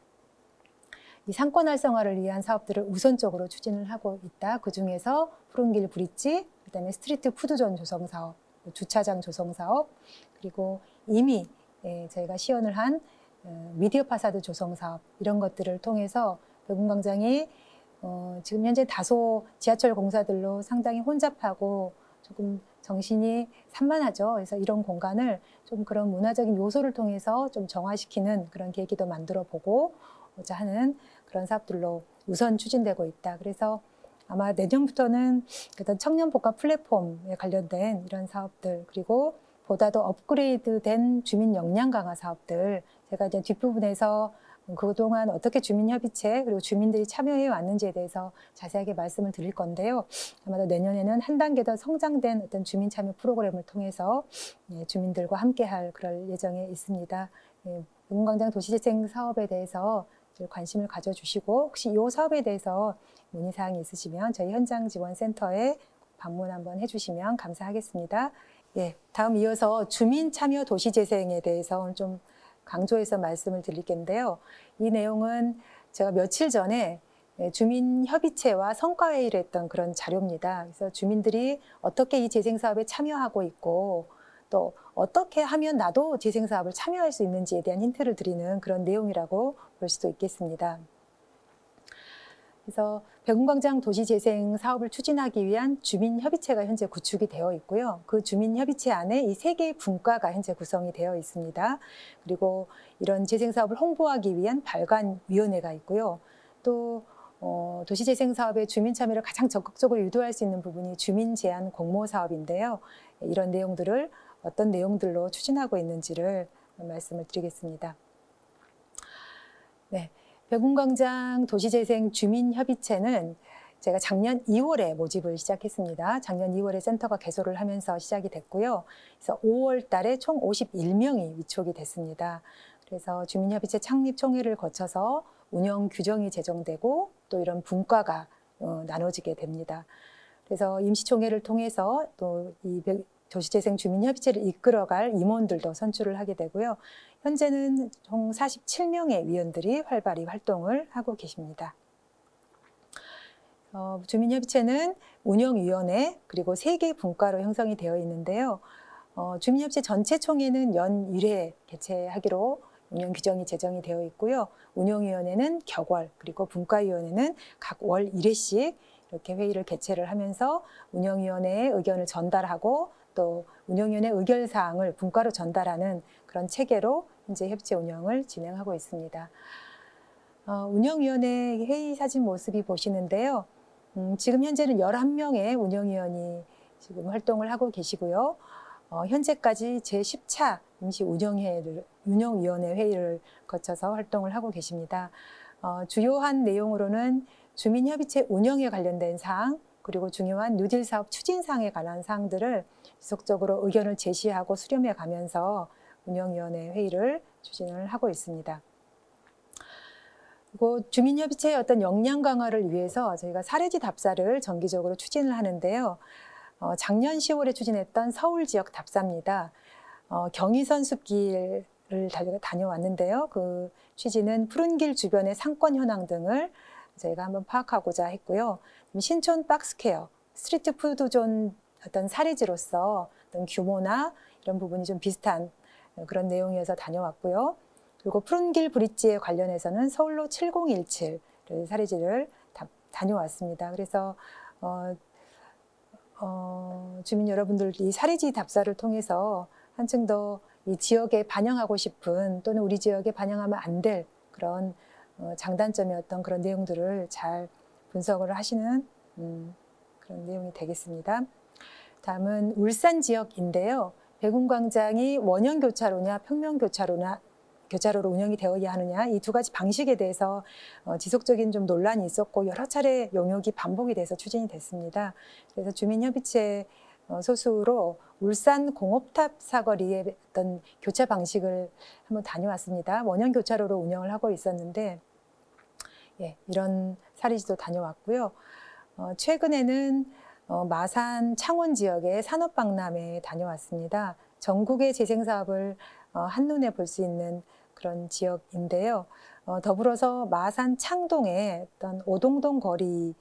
이 상권 활성화를 위한 사업들을 우선적으로 추진을 하고 있다. 그 중에서 푸른길 브릿지, 그다음에 스트리트 푸드존 조성 사업, 주차장 조성 사업, 그리고 이미 저희가 시연을 한 미디어 파사드 조성 사업 이런 것들을 통해서 백운광장이 지금 현재 다소 지하철 공사들로 상당히 혼잡하고 조금 정신이 산만하죠. 그래서 이런 공간을 좀 그런 문화적인 요소를 통해서 좀 정화시키는 그런 계기도 만들어 보고자 하는 그런 사업들로 우선 추진되고 있다. 그래서 아마 내년부터는 어떤 청년 복합 플랫폼에 관련된 이런 사업들 그리고 보다 더 업그레이드된 주민 역량 강화 사업들 제가 이제 뒷부분에서 그동안 어떻게 주민협의체 그리고 주민들이 참여해 왔는지에 대해서 자세하게 말씀을 드릴 건데요. 아마도 내년에는 한 단계 더 성장된 어떤 주민 참여 프로그램을 통해서 주민들과 함께할 그럴 예정에 있습니다. 백운광장 도시재생 사업에 대해서 관심을 가져주시고 혹시 이 사업에 대해서 문의사항이 있으시면 저희 현장지원센터에 방문 한번 해주시면 감사하겠습니다. 예, 다음 이어서 주민참여 도시재생에 대해서 좀 강조해서 말씀을 드릴 텐데요. 이 내용은 제가 며칠 전에 주민협의체와 성과회의를 했던 그런 자료입니다. 그래서 주민들이 어떻게 이 재생사업에 참여하고 있고 또 어떻게 하면 나도 재생사업을 참여할 수 있는지에 대한 힌트를 드리는 그런 내용이라고 볼 수도 있겠습니다. 그래서 백운광장 도시재생 사업을 추진하기 위한 주민협의체가 현재 구축이 되어 있고요. 그 주민협의체 안에 이 3개의 분과가 현재 구성이 되어 있습니다. 그리고 이런 재생사업을 홍보하기 위한 발간위원회가 있고요. 또 도시재생 사업의 주민 참여를 가장 적극적으로 유도할 수 있는 부분이 주민 제안 공모 사업인데요. 이런 내용들을 어떤 내용들로 추진하고 있는지를 말씀을 드리겠습니다. 네, 백운광장 도시재생 주민협의체는 제가 작년 2월에 모집을 시작했습니다. 작년 2월에 센터가 개소를 하면서 시작이 됐고요. 그래서 5월 달에 총 51명이 위촉이 됐습니다. 그래서 주민협의체 창립 총회를 거쳐서 운영 규정이 제정되고 또 이런 분과가 나눠지게 됩니다. 그래서 임시총회를 통해서 또 이 도시재생 주민협의체를 이끌어갈 임원들도 선출을 하게 되고요. 현재는 총 47명의 위원들이 활발히 활동을 하고 계십니다. 주민협의체는 운영위원회 그리고 3개 분과로 형성이 되어 있는데요. 주민협의체 전체 총회는 연 1회 개최하기로 운영 규정이 제정이 되어 있고요. 운영위원회는 격월 그리고 분과위원회는 각 월 1회씩 이렇게 회의를 개최를 하면서 운영위원회의 의견을 전달하고 또 운영위원회 의결사항을 분과로 전달하는 그런 체계로 현재 협의체 운영을 진행하고 있습니다. 운영위원회 회의 사진 모습이 보시는데요. 지금 현재는 11명의 운영위원이 지금 활동을 하고 계시고요. 현재까지 제10차 임시 운영위원회 회의를 거쳐서 활동을 하고 계십니다. 주요한 내용으로는 주민협의체 운영에 관련된 사항, 그리고 중요한 뉴딜 사업 추진 사항에 관한 사항들을 지속적으로 의견을 제시하고 수렴해 가면서 운영위원회 회의를 추진을 하고 있습니다. 그리고 주민협의체의 어떤 역량 강화를 위해서 저희가 사례지 답사를 정기적으로 추진을 하는데요. 작년 10월에 추진했던 서울 지역 답사입니다. 경의선 숲길을 다녀왔는데요. 그 취지는 푸른 길 주변의 상권 현황 등을 저희가 한번 파악하고자 했고요. 신촌 박스퀘어, 스트리트 푸드존 어떤 사례지로서 어떤 규모나 이런 부분이 좀 비슷한 그런 내용이어서 다녀왔고요. 그리고 푸른길 브릿지에 관련해서는 서울로 7017 사례지를 다녀왔습니다. 그래서 주민 여러분들 이 사례지 답사를 통해서 한층 더 이 지역에 반영하고 싶은 또는 우리 지역에 반영하면 안 될 그런 장단점이었던 그런 내용들을 잘 분석을 하시는 그런 내용이 되겠습니다. 다음은 울산 지역인데요. 백운광장이 원형교차로냐 평면교차로로 운영이 되어야 하느냐 이 두 가지 방식에 대해서 지속적인 좀 논란이 있었고 여러 차례 용역이 반복이 돼서 추진이 됐습니다. 그래서 주민협의체 소수로 울산 공업탑 사거리의 어떤 교차 방식을 한번 다녀왔습니다. 원형교차로로 운영을 하고 있었는데 이런 사례지도 다녀왔고요. 최근에는 마산 창원 지역의 산업박람회에 다녀왔습니다. 전국의 재생사업을 한눈에 볼 수 있는 그런 지역인데요. 더불어서 마산 창동의 어떤 오동동 거리를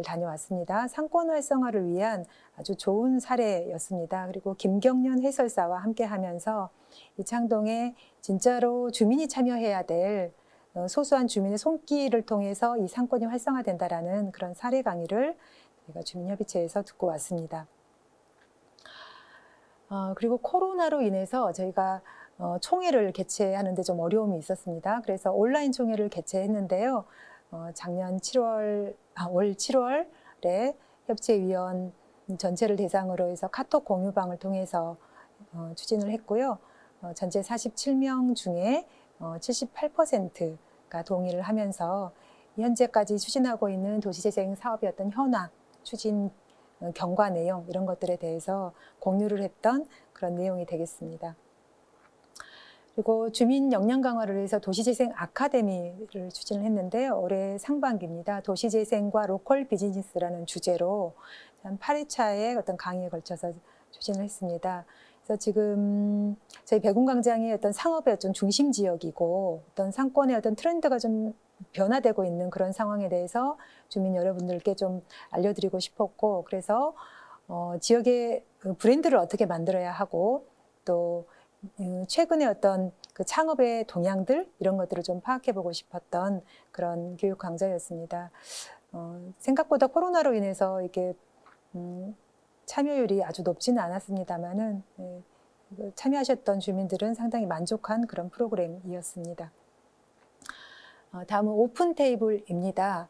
다녀왔습니다. 상권 활성화를 위한 아주 좋은 사례였습니다. 그리고 김경련 해설사와 함께 하면서 이 창동에 진짜로 주민이 참여해야 될 소수한 주민의 손길을 통해서 이 상권이 활성화된다라는 그런 사례 강의를 저희가 주민협의체에서 듣고 왔습니다. 그리고 코로나로 인해서 저희가 총회를 개최하는데 좀 어려움이 있었습니다. 그래서 온라인 총회를 개최했는데요. 작년 올 7월에 협의체위원 전체를 대상으로 해서 카톡 공유방을 통해서 추진을 했고요. 전체 47명 중에 78%가 동의를 하면서 현재까지 추진하고 있는 도시재생 사업의 어떤 현황, 추진 경과 내용 이런 것들에 대해서 공유를 했던 그런 내용이 되겠습니다. 그리고 주민 역량 강화를 위해서 도시재생 아카데미를 추진을 했는데요. 올해 상반기입니다. 도시재생과 로컬 비즈니스라는 주제로 한 8회차의 어떤 강의에 걸쳐서 추진을 했습니다. 그래서 지금 저희 백운광장이 어떤 상업의 어떤 중심 지역이고 어떤 상권의 어떤 트렌드가 좀 변화되고 있는 그런 상황에 대해서 주민 여러분들께 좀 알려드리고 싶었고, 그래서 지역의 브랜드를 어떻게 만들어야 하고 또 최근에 어떤 그 창업의 동향들 이런 것들을 좀 파악해보고 싶었던 그런 교육 강좌였습니다. 생각보다 코로나로 인해서 이게 참여율이 아주 높지는 않았습니다만은 참여하셨던 주민들은 상당히 만족한 그런 프로그램이었습니다. 다음은 오픈 테이블입니다.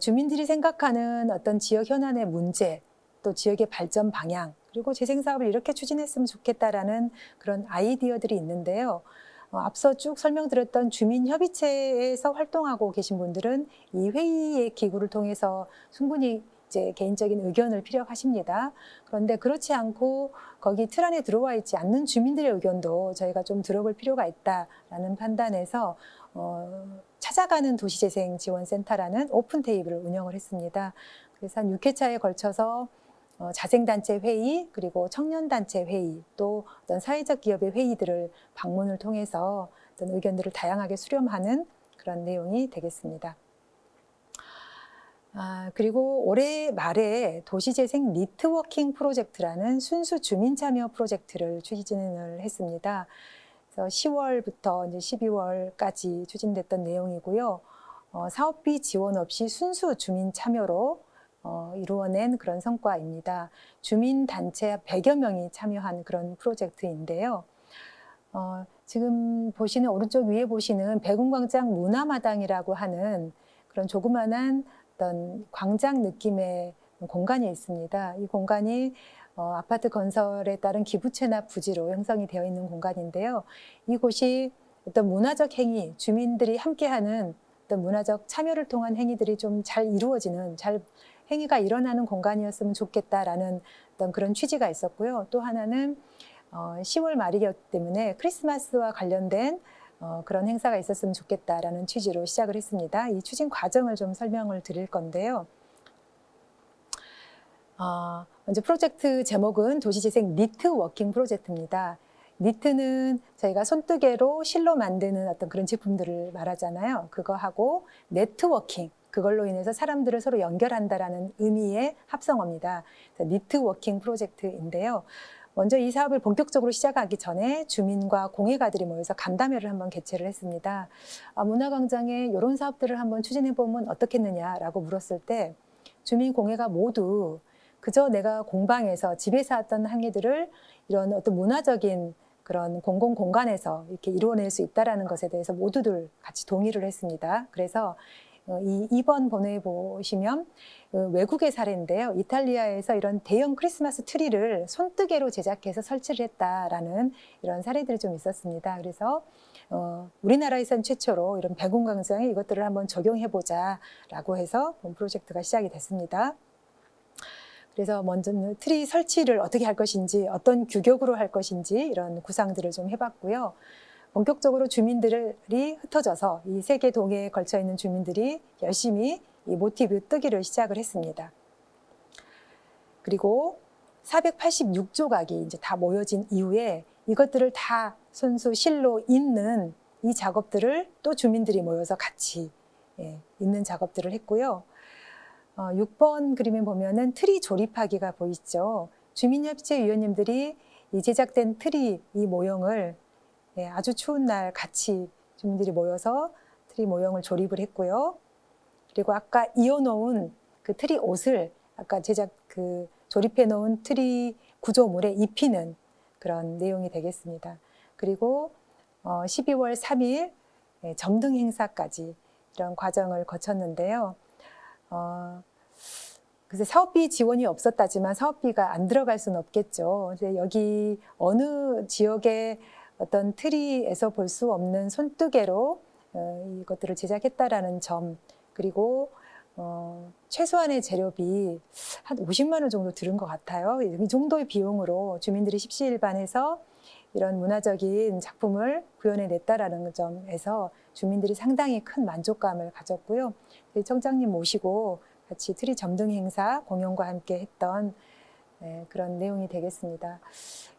주민들이 생각하는 어떤 지역 현안의 문제, 또 지역의 발전 방향, 그리고 재생 사업을 이렇게 추진했으면 좋겠다라는 그런 아이디어들이 있는데요. 앞서 쭉 설명드렸던 주민협의체에서 활동하고 계신 분들은 이 회의의 기구를 통해서 충분히 이제 개인적인 의견을 필요하십니다. 그런데 그렇지 않고 거기 틀 안에 들어와 있지 않는 주민들의 의견도 저희가 좀 들어볼 필요가 있다라는 판단에서 찾아가는 도시재생 지원센터라는 오픈 테이블을 운영을 했습니다. 그래서 한 6회차에 걸쳐서 자생단체 회의, 그리고 청년단체 회의, 또 어떤 사회적 기업의 회의들을 방문을 통해서 어떤 의견들을 다양하게 수렴하는 그런 내용이 되겠습니다. 그리고 올해 말에 도시재생 니트워킹 프로젝트라는 순수 주민 참여 프로젝트를 추진을 했습니다. 그래서 10월부터 이제 12월까지 추진됐던 내용이고요. 사업비 지원 없이 순수 주민 참여로 이루어낸 그런 성과입니다. 주민단체 100여 명이 참여한 그런 프로젝트인데요. 지금 보시는 오른쪽 위에 보시는 백운광장 문화마당이라고 하는 그런 조그만한 어떤 광장 느낌의 공간이 있습니다. 이 공간이 아파트 건설에 따른 기부 체납 부지로 형성이 되어 있는 공간인데요. 이곳이 어떤 문화적 행위, 주민들이 함께하는 어떤 문화적 참여를 통한 행위들이 좀 잘 이루어지는, 행위가 일어나는 공간이었으면 좋겠다라는 어떤 그런 취지가 있었고요. 또 하나는 10월 말이기 때문에 크리스마스와 관련된 그런 행사가 있었으면 좋겠다라는 취지로 시작을 했습니다. 이 추진 과정을 좀 설명을 드릴 건데요. 먼저 프로젝트 제목은 도시재생 니트워킹 프로젝트입니다. 니트는 저희가 손뜨개로 실로 만드는 어떤 그런 제품들을 말하잖아요. 그거하고 네트워킹, 그걸로 인해서 사람들을 서로 연결한다라는 의미의 합성어입니다. 니트워킹 프로젝트인데요. 먼저 이 사업을 본격적으로 시작하기 전에 주민과 공예가들이 모여서 간담회를 한번 개최를 했습니다. 문화광장에 이런 사업들을 한번 추진해보면 어떻겠느냐라고 물었을 때 주민 공예가 모두 그저 내가 공방에서 집에서 했던 행위들을 이런 어떤 문화적인 그런 공공 공간에서 이렇게 이루어낼 수 있다라는 것에 대해서 모두들 같이 동의를 했습니다. 그래서 이 2번 번호에 보시면 외국의 사례인데요. 이탈리아에서 이런 대형 크리스마스 트리를 손뜨개로 제작해서 설치를 했다라는 이런 사례들이 좀 있었습니다. 그래서 우리나라에선 최초로 이런 백운광장에 이것들을 한번 적용해보자라고 해서 본 프로젝트가 시작이 됐습니다. 그래서 먼저 트리 설치를 어떻게 할 것인지, 어떤 규격으로 할 것인지 이런 구상들을 좀 해봤고요. 본격적으로 주민들이 흩어져서 이 3개 동에 걸쳐 있는 주민들이 열심히 이 모티브 뜨기를 시작을 했습니다. 그리고 486조각이 이제 다 모여진 이후에 이것들을 다 손수 실로 잇는 이 작업들을 또 주민들이 모여서 같이 잇는 작업들을 했고요. 6번 그림에 보면은 트리 조립하기가 보이죠. 주민협의체 위원님들이 이 제작된 트리 이 모형을 아주 추운 날 같이 주민들이 모여서 트리 모형을 조립을 했고요. 그리고 아까 이어놓은 그 트리 옷을 아까 조립해 놓은 트리 구조물에 입히는 그런 내용이 되겠습니다. 그리고 12월 3일 점등 행사까지 이런 과정을 거쳤는데요. 그래서 사업비 지원이 없었다지만 사업비가 안 들어갈 수는 없겠죠. 근데 여기 어느 지역의 어떤 트리에서 볼 수 없는 손뜨개로 이것들을 제작했다라는 점, 그리고 최소한의 재료비 한 50만 원 정도 들은 것 같아요. 이 정도의 비용으로 주민들이 십시일반해서 이런 문화적인 작품을 구현해냈다라는 점에서 주민들이 상당히 큰 만족감을 가졌고요. 저희 청장님 모시고 같이 트리 점등 행사 공연과 함께 했던 그런 내용이 되겠습니다.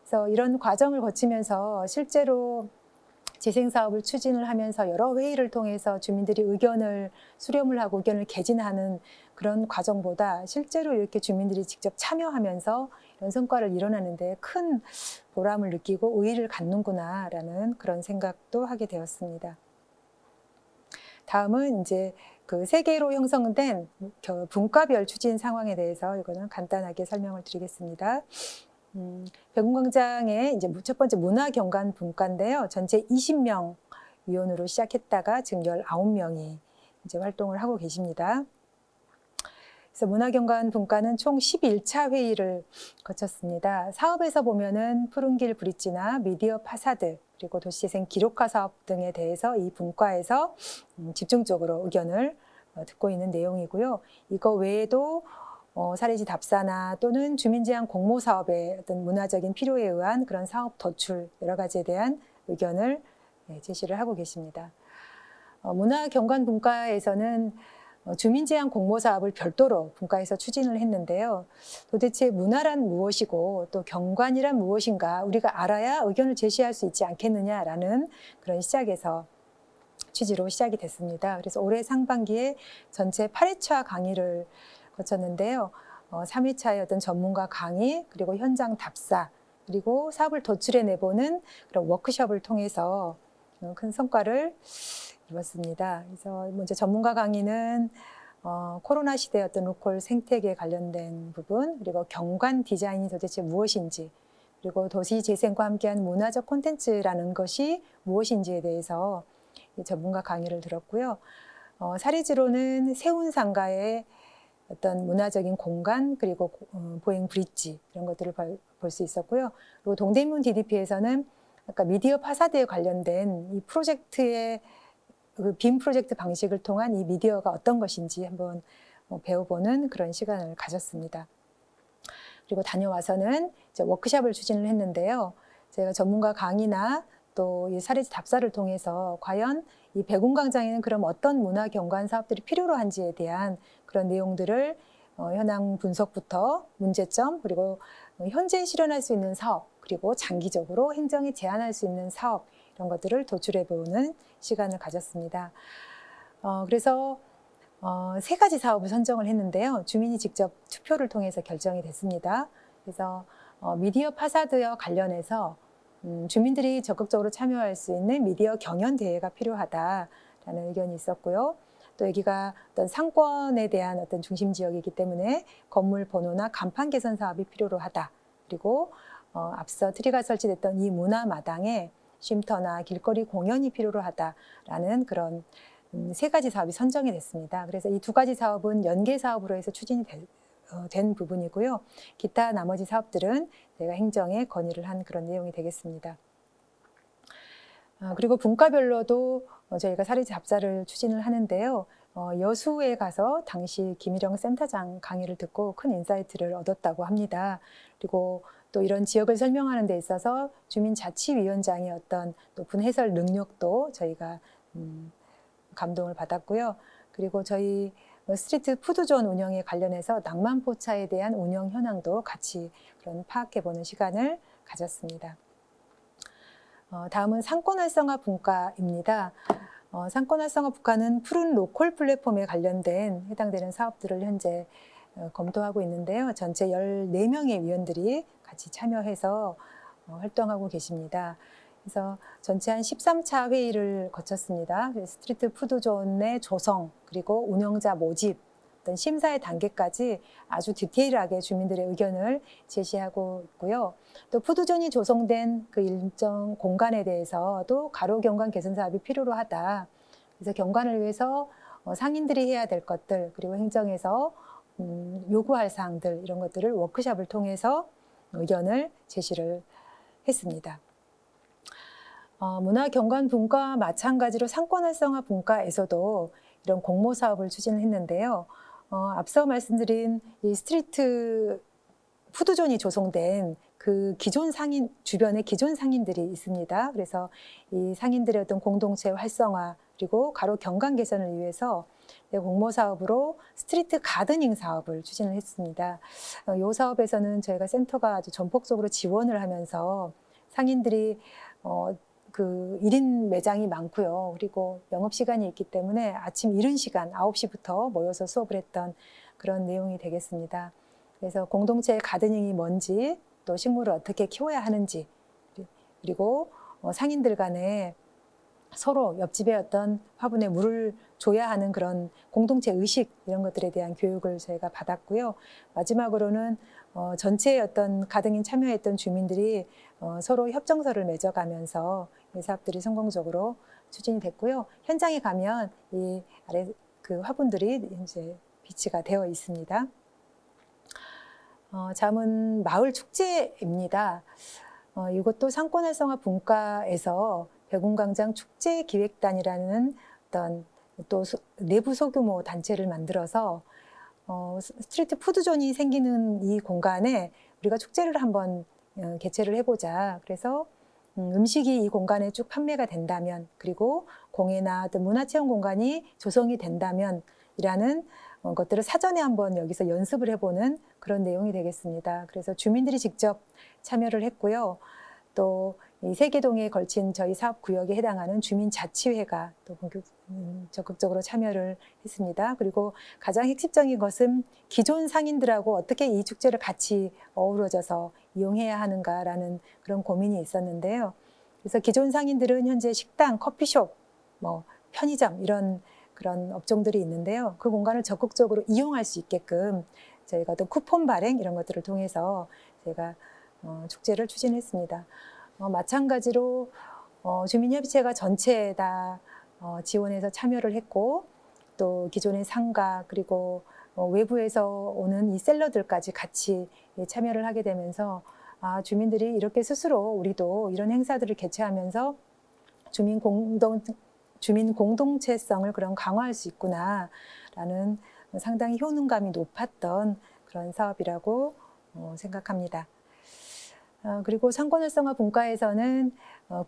그래서 이런 과정을 거치면서 실제로 재생사업을 추진을 하면서 여러 회의를 통해서 주민들이 의견을 수렴을 하고 의견을 개진하는 그런 과정보다 실제로 이렇게 주민들이 직접 참여하면서 이런 성과를 이뤄내는데 큰 보람을 느끼고 의의를 갖는구나라는 그런 생각도 하게 되었습니다. 다음은 이제 그 세계로 형성된 분과별 추진 상황에 대해서 이거는 간단하게 설명을 드리겠습니다. 백운광장의 이제 첫 번째 문화경관 분과인데요. 전체 20명 위원으로 시작했다가 지금 19명이 이제 활동을 하고 계십니다. 그래서 문화경관 분과는 총 11차 회의를 거쳤습니다. 사업에서 보면은 푸른길 브릿지나 미디어 파사드 그리고 도시재생 기록화 사업 등에 대해서 이 분과에서 집중적으로 의견을 듣고 있는 내용이고요. 이거 외에도 사례지 답사나 또는 주민제한 공모 사업의 어떤 문화적인 필요에 의한 그런 사업 도출 여러 가지에 대한 의견을 제시를 하고 계십니다. 문화경관 분과에서는 주민제한 공모 사업을 별도로 분과에서 추진을 했는데요. 도대체 문화란 무엇이고 또 경관이란 무엇인가 우리가 알아야 의견을 제시할 수 있지 않겠느냐라는 그런 시작에서 취지로 시작이 됐습니다. 그래서 올해 상반기에 전체 8회차 강의를 거쳤는데요. 3회차의 어떤 전문가 강의, 그리고 현장 답사, 그리고 사업을 도출해 내보는 그런 워크숍을 통해서 큰 성과를 이뤘습니다. 그래서 먼저 전문가 강의는 코로나 시대의 어떤 로컬 생태계에 관련된 부분, 그리고 경관 디자인이 도대체 무엇인지, 그리고 도시 재생과 함께한 문화적 콘텐츠라는 것이 무엇인지에 대해서 전문가 강의를 들었고요. 사례지로는 세운상가의 어떤 문화적인 공간 그리고 보행 브릿지 이런 것들을 볼 수 있었고요. 그리고 동대문 DDP에서는 아까 미디어 파사드에 관련된 이 프로젝트의 그 빔 프로젝트 방식을 통한 이 미디어가 어떤 것인지 한번 배워보는 그런 시간을 가졌습니다. 그리고 다녀와서는 이제 워크숍을 추진을 했는데요. 제가 전문가 강의나 또 이 사례지 답사를 통해서 과연 이 백운광장에는 그럼 어떤 문화 경관 사업들이 필요로 한지에 대한 그런 내용들을 현황 분석부터 문제점 그리고 현재 실현할 수 있는 사업 그리고 장기적으로 행정이 제안할 수 있는 사업 이런 것들을 도출해 보는 시간을 가졌습니다. 그래서 3가지 사업을 선정을 했는데요. 주민이 직접 투표를 통해서 결정이 됐습니다. 그래서 미디어 파사드와 관련해서 주민들이 적극적으로 참여할 수 있는 미디어 경연 대회가 필요하다라는 의견이 있었고요. 또 여기가 어떤 상권에 대한 어떤 중심 지역이기 때문에 건물 번호나 간판 개선 사업이 필요로 하다. 그리고 앞서 트리가 설치됐던 이 문화 마당에 쉼터나 길거리 공연이 필요로 하다라는 그런 3가지 사업이 선정이 됐습니다. 그래서 이 2가지 사업은 연계 사업으로 해서 추진이 된 부분이고요. 기타 나머지 사업들은 내가 행정에 건의를 한 그런 내용이 되겠습니다. 그리고 분과별로도 저희가 사례지 답사를 추진을 하는데요. 여수에 가서 당시 김일영 센터장 강의를 듣고 큰 인사이트를 얻었다고 합니다. 그리고 또 이런 지역을 설명하는 데 있어서 주민자치위원장의 어떤 높은 해설 능력도 저희가 감동을 받았고요. 그리고 저희 스트리트 푸드존 운영에 관련해서 낭만포차에 대한 운영 현황도 같이 그런 파악해보는 시간을 가졌습니다. 다음은 상권활성화 분과입니다. 상권활성화 분과는 푸른 로컬 플랫폼에 관련된 해당되는 사업들을 현재 검토하고 있는데요. 전체 14명의 위원들이 같이 참여해서 활동하고 계십니다. 그래서 전체 한 13차 회의를 거쳤습니다. 스트리트 푸드존의 조성, 그리고 운영자 모집, 어떤 심사의 단계까지 아주 디테일하게 주민들의 의견을 제시하고 있고요. 또 푸드존이 조성된 그 일정 공간에 대해서도 가로 경관 개선 사업이 필요로 하다. 그래서 경관을 위해서 상인들이 해야 될 것들, 그리고 행정에서 요구할 사항들 이런 것들을 워크숍을 통해서 의견을 제시를 했습니다. 문화경관 분과와 마찬가지로 상권활성화 분과에서도 이런 공모 사업을 추진을 했는데요. 앞서 말씀드린 이 스트리트 푸드존이 조성된 그 기존 상인 주변에 기존 상인들이 있습니다. 그래서 이 상인들의 어떤 공동체 활성화 그리고 가로 경관 개선을 위해서 공모 사업으로 스트리트 가드닝 사업을 추진을 했습니다. 이 사업에서는 저희가 센터가 아주 전폭적으로 지원을 하면서 상인들이 그 1인 매장이 많고요. 그리고 영업시간이 있기 때문에 아침 이른 시간 9시부터 모여서 수업을 했던 그런 내용이 되겠습니다. 그래서 공동체의 가드닝이 뭔지, 또 식물을 어떻게 키워야 하는지, 그리고 상인들 간에 서로 옆집에 어떤 화분에 물을 줘야 하는 그런 공동체 의식 이런 것들에 대한 교육을 저희가 받았고요. 마지막으로는 전체의 어떤 가등인 참여했던 주민들이 서로 협정서를 맺어가면서 이 사업들이 성공적으로 추진이 됐고요. 현장에 가면 이 아래 그 화분들이 이제 비치가 되어 있습니다. 다음은 마을 축제입니다. 이것도 상권 활성화 분과에서 백운광장 축제기획단이라는 어떤 또 내부 소규모 단체를 만들어서 스트리트 푸드존이 생기는 이 공간에 우리가 축제를 한번 개최를 해보자. 그래서 음식이 이 공간에 쭉 판매가 된다면, 그리고 공예나 어떤 문화체험 공간이 조성이 된다면 이라는 것들을 사전에 한번 여기서 연습을 해보는 그런 내용이 되겠습니다. 그래서 주민들이 직접 참여를 했고요. 또 이 세개동에 걸친 저희 사업구역에 해당하는 주민자치회가 또 적극적으로 참여를 했습니다. 그리고 가장 핵심적인 것은 기존 상인들하고 어떻게 이 축제를 같이 어우러져서 이용해야 하는가라는 그런 고민이 있었는데요. 그래서 기존 상인들은 현재 식당, 커피숍, 편의점 이런 그런 업종들이 있는데요. 그 공간을 적극적으로 이용할 수 있게끔 저희가 또 쿠폰 발행 이런 것들을 통해서 저희가 축제를 추진했습니다. 마찬가지로 주민협의체가 전체 다 지원해서 참여를 했고, 또 기존의 상가 그리고 외부에서 오는 이 셀러들까지 같이 참여를 하게 되면서 주민들이 이렇게 스스로 우리도 이런 행사들을 개최하면서 주민 공동체성을 그런 강화할 수 있구나라는 상당히 효능감이 높았던 그런 사업이라고 생각합니다. 그리고 상권 활성화 분과에서는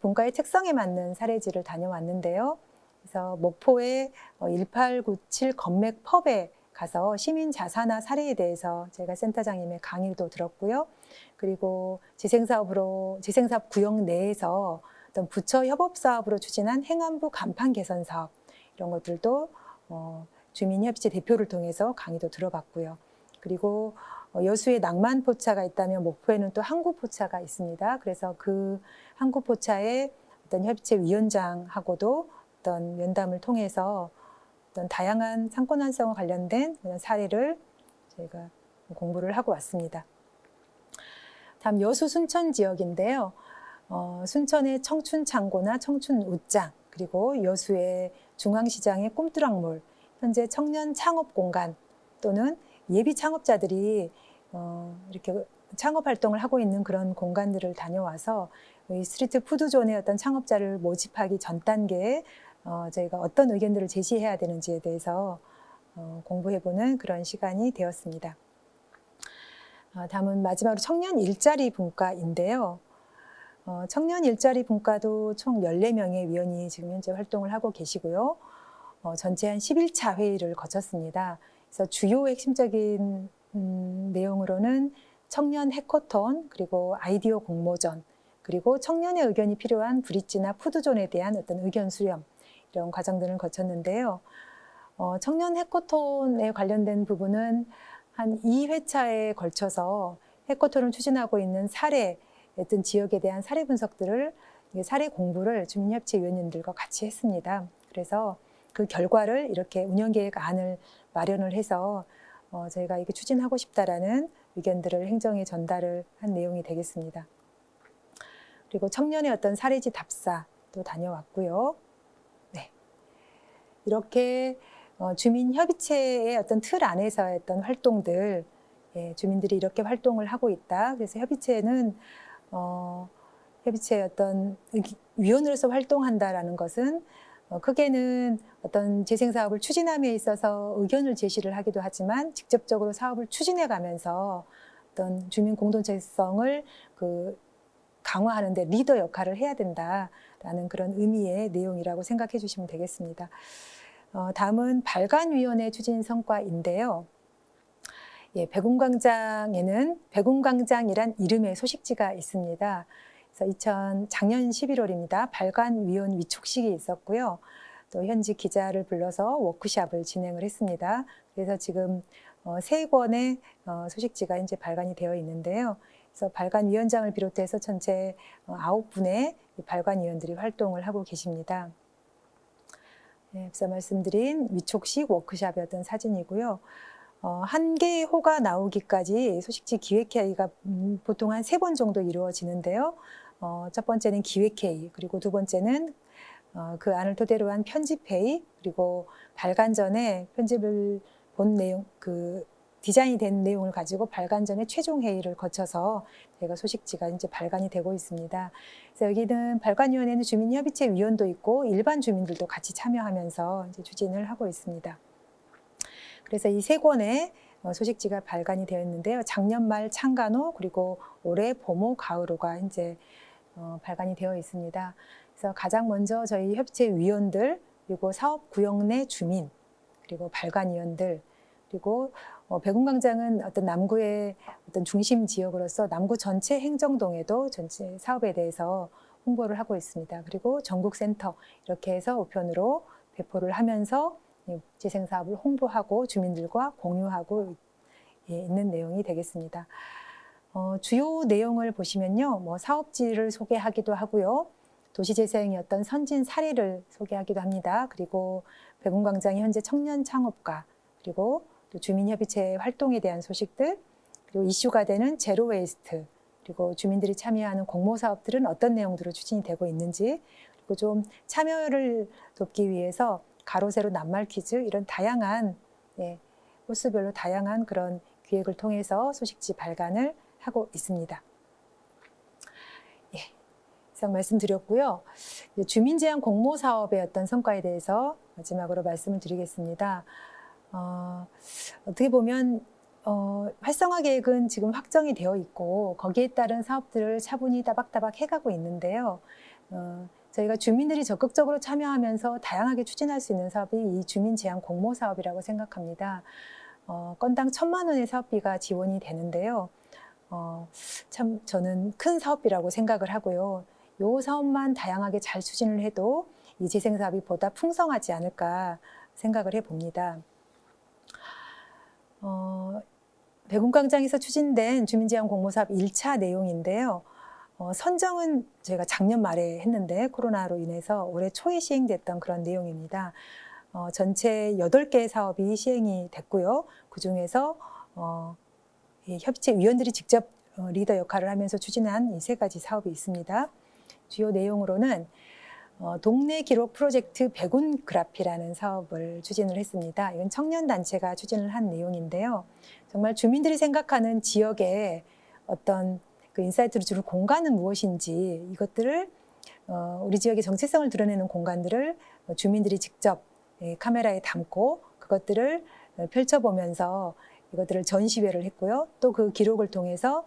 분과의 특성에 맞는 사례지를 다녀왔는데요. 그래서 목포의 1897 건맥 펍에 가서 시민 자산화 사례에 대해서 제가 센터장님의 강의도 들었고요. 그리고 재생사업 구역 내에서 어떤 부처 협업 사업으로 추진한 행안부 간판 개선 사업 이런 것들도 주민협의체 대표를 통해서 강의도 들어봤고요. 그리고 여수에 낭만포차가 있다면 목포에는 또 항구포차가 있습니다. 그래서 그 항구포차의 어떤 협의체 위원장하고도 어떤 면담을 통해서 어떤 다양한 상권 활성화 관련된 그런 사례를 저희가 공부를 하고 왔습니다. 다음 여수 순천 지역인데요. 순천의 청춘창고나 청춘웃장, 그리고 여수의 중앙시장의 꿈뚜락몰, 현재 청년 창업 공간 또는 예비 창업자들이 이렇게 창업 활동을 하고 있는 그런 공간들을 다녀와서 이 스트리트 푸드존의 어떤 창업자를 모집하기 전 단계에 저희가 어떤 의견들을 제시해야 되는지에 대해서 공부해보는 그런 시간이 되었습니다. 다음은 마지막으로 청년 일자리 분과인데요. 청년 일자리 분과도 총 14명의 위원이 지금 현재 활동을 하고 계시고요. 전체 한 11차 회의를 거쳤습니다. 그래서 주요 핵심적인 내용으로는 청년 해커톤, 그리고 아이디어 공모전, 그리고 청년의 의견이 필요한 브릿지나 푸드존에 대한 어떤 의견 수렴 이런 과정들을 거쳤는데요. 청년 해커톤에 관련된 부분은 한 2회차에 걸쳐서 해커톤을 추진하고 있는 사례, 어떤 지역에 대한 사례 분석들을, 사례 공부를 주민협의체 위원님들과 같이 했습니다. 그래서 그 결과를 이렇게 운영계획안을 마련을 해서 저희가 이게 추진하고 싶다라는 의견들을 행정에 전달을 한 내용이 되겠습니다. 그리고 청년의 어떤 사례지 답사도 다녀왔고요. 네. 이렇게 주민협의체의 어떤 틀 안에서 했던 활동들, 주민들이 이렇게 활동을 하고 있다. 그래서 협의체는 협의체의 어떤 위원으로서 활동한다라는 것은 크게는 어떤 재생사업을 추진함에 있어서 의견을 제시를 하기도 하지만 직접적으로 사업을 추진해 가면서 어떤 주민 공동체성을 강화하는 데 리더 역할을 해야 된다라는 그런 의미의 내용이라고 생각해 주시면 되겠습니다. 다음은 발간위원회 추진 성과인데요. 예, 백운광장에는 백운광장이란 이름의 소식지가 있습니다. 그래서 작년 11월입니다. 발간위원 위촉식이 있었고요. 또 현지 기자를 불러서 워크숍을 진행을 했습니다. 그래서 지금 3권의 소식지가 이제 발간이 되어 있는데요. 그래서 발간위원장을 비롯해서 전체 9분의 발간위원들이 활동을 하고 계십니다. 네, 앞서 말씀드린 위촉식 워크숍이었던 사진이고요. 한 개의 호가 나오기까지 소식지 기획회의가 보통 한 3번 정도 이루어지는데요. 첫 번째는 기획회의, 그리고 두 번째는 그 안을 토대로 한 편집회의, 그리고 발간 전에 편집을 본 내용, 디자인이 된 내용을 가지고 발간 전에 최종 회의를 거쳐서 저희가 소식지가 이제 발간이 되고 있습니다. 그래서 여기는 발간위원회는 주민협의체 위원도 있고 일반 주민들도 같이 참여하면서 이제 추진을 하고 있습니다. 그래서 이 3권의 소식지가 발간이 되었는데요. 작년 말 창간호 그리고 올해 봄호 가을호가 이제 발간이 되어 있습니다. 그래서 가장 먼저 저희 협의체 위원들, 그리고 사업 구역 내 주민, 그리고 발간위원들, 그리고 백운광장은 어떤 남구의 어떤 중심 지역으로서 남구 전체 행정동에도 전체 사업에 대해서 홍보를 하고 있습니다. 그리고 전국센터 이렇게 해서 우편으로 배포를 하면서 재생 사업을 홍보하고 주민들과 공유하고 있는 내용이 되겠습니다. 주요 내용을 보시면요, 사업지를 소개하기도 하고요, 도시재생의 어떤 선진 사례를 소개하기도 합니다. 그리고 백운광장이 현재 청년 창업가, 그리고 또 주민협의체 활동에 대한 소식들, 그리고 이슈가 되는 제로 웨이스트, 그리고 주민들이 참여하는 공모 사업들은 어떤 내용들로 추진이 되고 있는지, 그리고 좀 참여를 돕기 위해서 가로 세로 낱말 퀴즈 이런 다양한 코스별로 다양한 그런 기획을 통해서 소식지 발간을 하고 있습니다. 예, 이상 말씀드렸고요. 주민제한 공모 사업의 어떤 성과에 대해서 마지막으로 말씀을 드리겠습니다. 어떻게 보면 활성화 계획은 지금 확정이 되어 있고 거기에 따른 사업들을 차분히 따박따박 해가고 있는데요. 저희가 주민들이 적극적으로 참여하면서 다양하게 추진할 수 있는 사업이 이 주민 제한 공모 사업이라고 생각합니다. 건당 1,000만 원의 사업비가 지원이 되는데요. 참 저는 큰 사업비라고 생각을 하고요. 이 사업만 다양하게 잘 추진을 해도 이 재생 사업이 보다 풍성하지 않을까 생각을 해봅니다. 백운광장에서 추진된 주민제한 공모사업 1차 내용인데요. 선정은 저희가 작년 말에 했는데 코로나로 인해서 올해 초에 시행됐던 그런 내용입니다. 전체 8개의 사업이 시행이 됐고요. 그중에서 협의체 위원들이 직접 리더 역할을 하면서 추진한 이 3가지 사업이 있습니다. 주요 내용으로는 동네 기록 프로젝트 백운그라피라는 사업을 추진을 했습니다. 이건 청년단체가 추진을 한 내용인데요. 정말 주민들이 생각하는 지역의 어떤 그 인사이트를 주는 공간은 무엇인지 이것들을 우리 지역의 정체성을 드러내는 공간들을 주민들이 직접 카메라에 담고 그것들을 펼쳐보면서 이것들을 전시회를 했고요. 또 그 기록을 통해서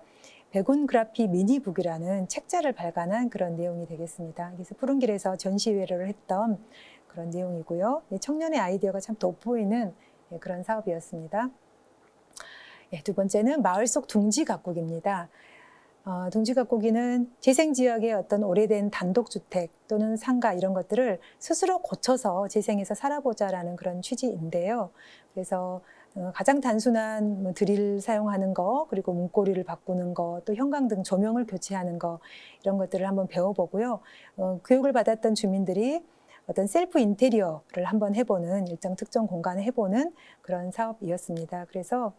백운그라피 미니북이라는 책자를 발간한 그런 내용이 되겠습니다. 그래서 푸른길에서 전시회를 했던 그런 내용이고요. 청년의 아이디어가 참 돋보이는 그런 사업이었습니다. 두 번째는 마을 속 둥지 가꾸기입니다. 둥지 가꾸기는 재생지역의 어떤 오래된 단독주택 또는 상가 이런 것들을 스스로 고쳐서 재생해서 살아보자라는 그런 취지인데요. 그래서 가장 단순한 드릴 사용하는 거, 그리고 문고리를 바꾸는 거, 또 형광등 조명을 교체하는 거 이런 것들을 한번 배워보고요. 교육을 받았던 주민들이 어떤 셀프 인테리어를 한번 해보는 일정 특정 공간을 해보는 그런 사업이었습니다. 그래서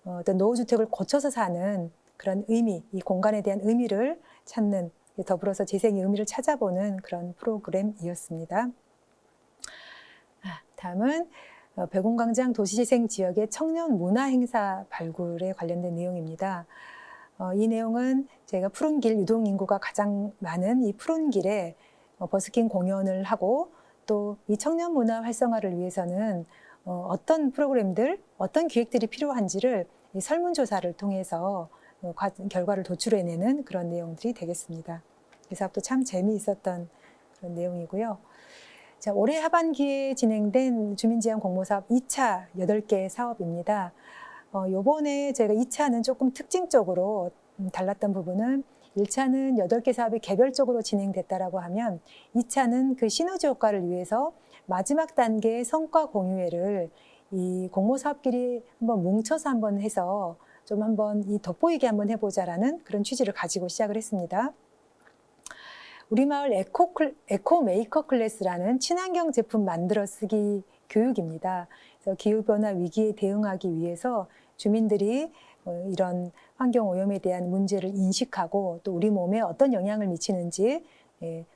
어떤 노후주택을 고쳐서 사는 그런 의미, 이 공간에 대한 의미를 찾는, 더불어서 재생의 의미를 찾아보는 그런 프로그램이었습니다. 다음은 백운광장 도시재생 지역의 청년 문화 행사 발굴에 관련된 내용입니다. 이 내용은 저희가 푸른길 유동인구가 가장 많은 이 푸른길에 버스킹 공연을 하고 또 이 청년 문화 활성화를 위해서는 어떤 프로그램들, 어떤 기획들이 필요한지를 이 설문조사를 통해서 결과를 도출해내는 그런 내용들이 되겠습니다. 이 사업도 참 재미있었던 그런 내용이고요. 자, 올해 하반기에 진행된 주민지향 공모사업 2차 8개 사업입니다. 요번에 제가 2차는 조금 특징적으로 달랐던 부분은 1차는 8개 사업이 개별적으로 진행됐다라고 하면 2차는 그 시너지 효과를 위해서 마지막 단계의 성과 공유회를 이 공모사업끼리 한번 뭉쳐서 한번 해서 좀 한번 이 돋보이게 한번 해보자라는 그런 취지를 가지고 시작을 했습니다. 우리 마을 에코 메이커 클래스라는 친환경 제품 만들어 쓰기 교육입니다. 그래서 기후변화 위기에 대응하기 위해서 주민들이 이런 환경 오염에 대한 문제를 인식하고 또 우리 몸에 어떤 영향을 미치는지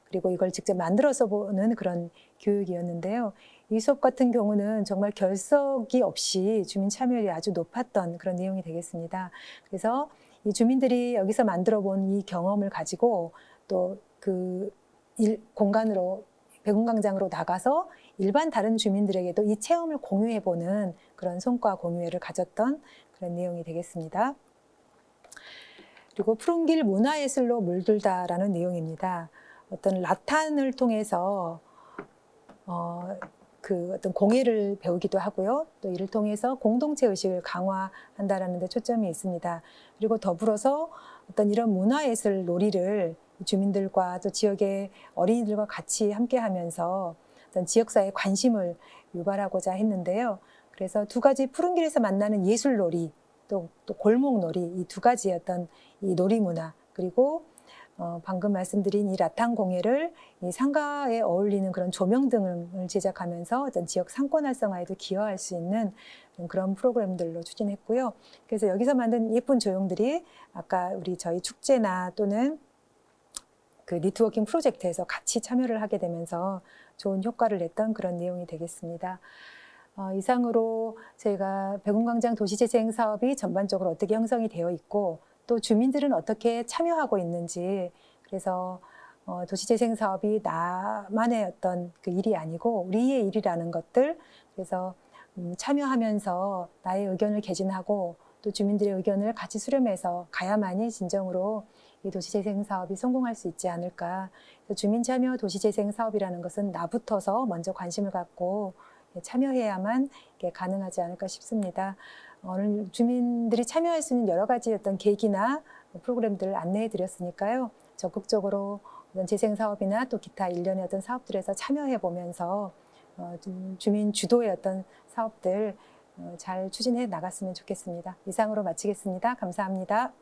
그리고 이걸 직접 만들어서 보는 그런 교육이었는데요. 이 수업 같은 경우는 정말 결석이 없이 주민 참여율이 아주 높았던 그런 내용이 되겠습니다. 그래서 이 주민들이 여기서 만들어 본 이 경험을 가지고 또 그 공간으로 백운광장으로 나가서 일반 다른 주민들에게도 이 체험을 공유해보는 그런 성과 공유회를 가졌던 그런 내용이 되겠습니다. 그리고 푸른길 문화예술로 물들다라는 내용입니다. 어떤 라탄을 통해서 그 어떤 공예를 배우기도 하고요. 또 이를 통해서 공동체 의식을 강화한다라는 데 초점이 있습니다. 그리고 더불어서 어떤 이런 문화예술 놀이를 주민들과 또 지역의 어린이들과 같이 함께 하면서 어떤 지역사회에 관심을 유발하고자 했는데요. 그래서 두 가지 푸른 길에서 만나는 예술놀이, 또 골목놀이, 이 두 가지의 어떤 이 놀이문화, 그리고 방금 말씀드린 이 라탄 공예를 이 상가에 어울리는 그런 조명 등을 제작하면서 어떤 지역 상권 활성화에도 기여할 수 있는 그런 프로그램들로 추진했고요. 그래서 여기서 만든 예쁜 조형들이 아까 저희 축제나 또는 그 네트워킹 프로젝트에서 같이 참여를 하게 되면서 좋은 효과를 냈던 그런 내용이 되겠습니다. 이상으로 저희가 백운광장 도시재생 사업이 전반적으로 어떻게 형성이 되어 있고 또 주민들은 어떻게 참여하고 있는지, 그래서 도시재생 사업이 나만의 어떤 그 일이 아니고 우리의 일이라는 것들, 그래서 참여하면서 나의 의견을 개진하고 또 주민들의 의견을 같이 수렴해서 가야만이 진정으로 이 도시재생 사업이 성공할 수 있지 않을까. 주민참여 도시재생 사업이라는 것은 나부터서 먼저 관심을 갖고 참여해야만 가능하지 않을까 싶습니다. 오늘 주민들이 참여할 수 있는 여러 가지 어떤 계기나 프로그램들을 안내해 드렸으니까요. 적극적으로 재생 사업이나 또 기타 일련의 어떤 사업들에서 참여해 보면서 주민 주도의 어떤 사업들 잘 추진해 나갔으면 좋겠습니다. 이상으로 마치겠습니다. 감사합니다.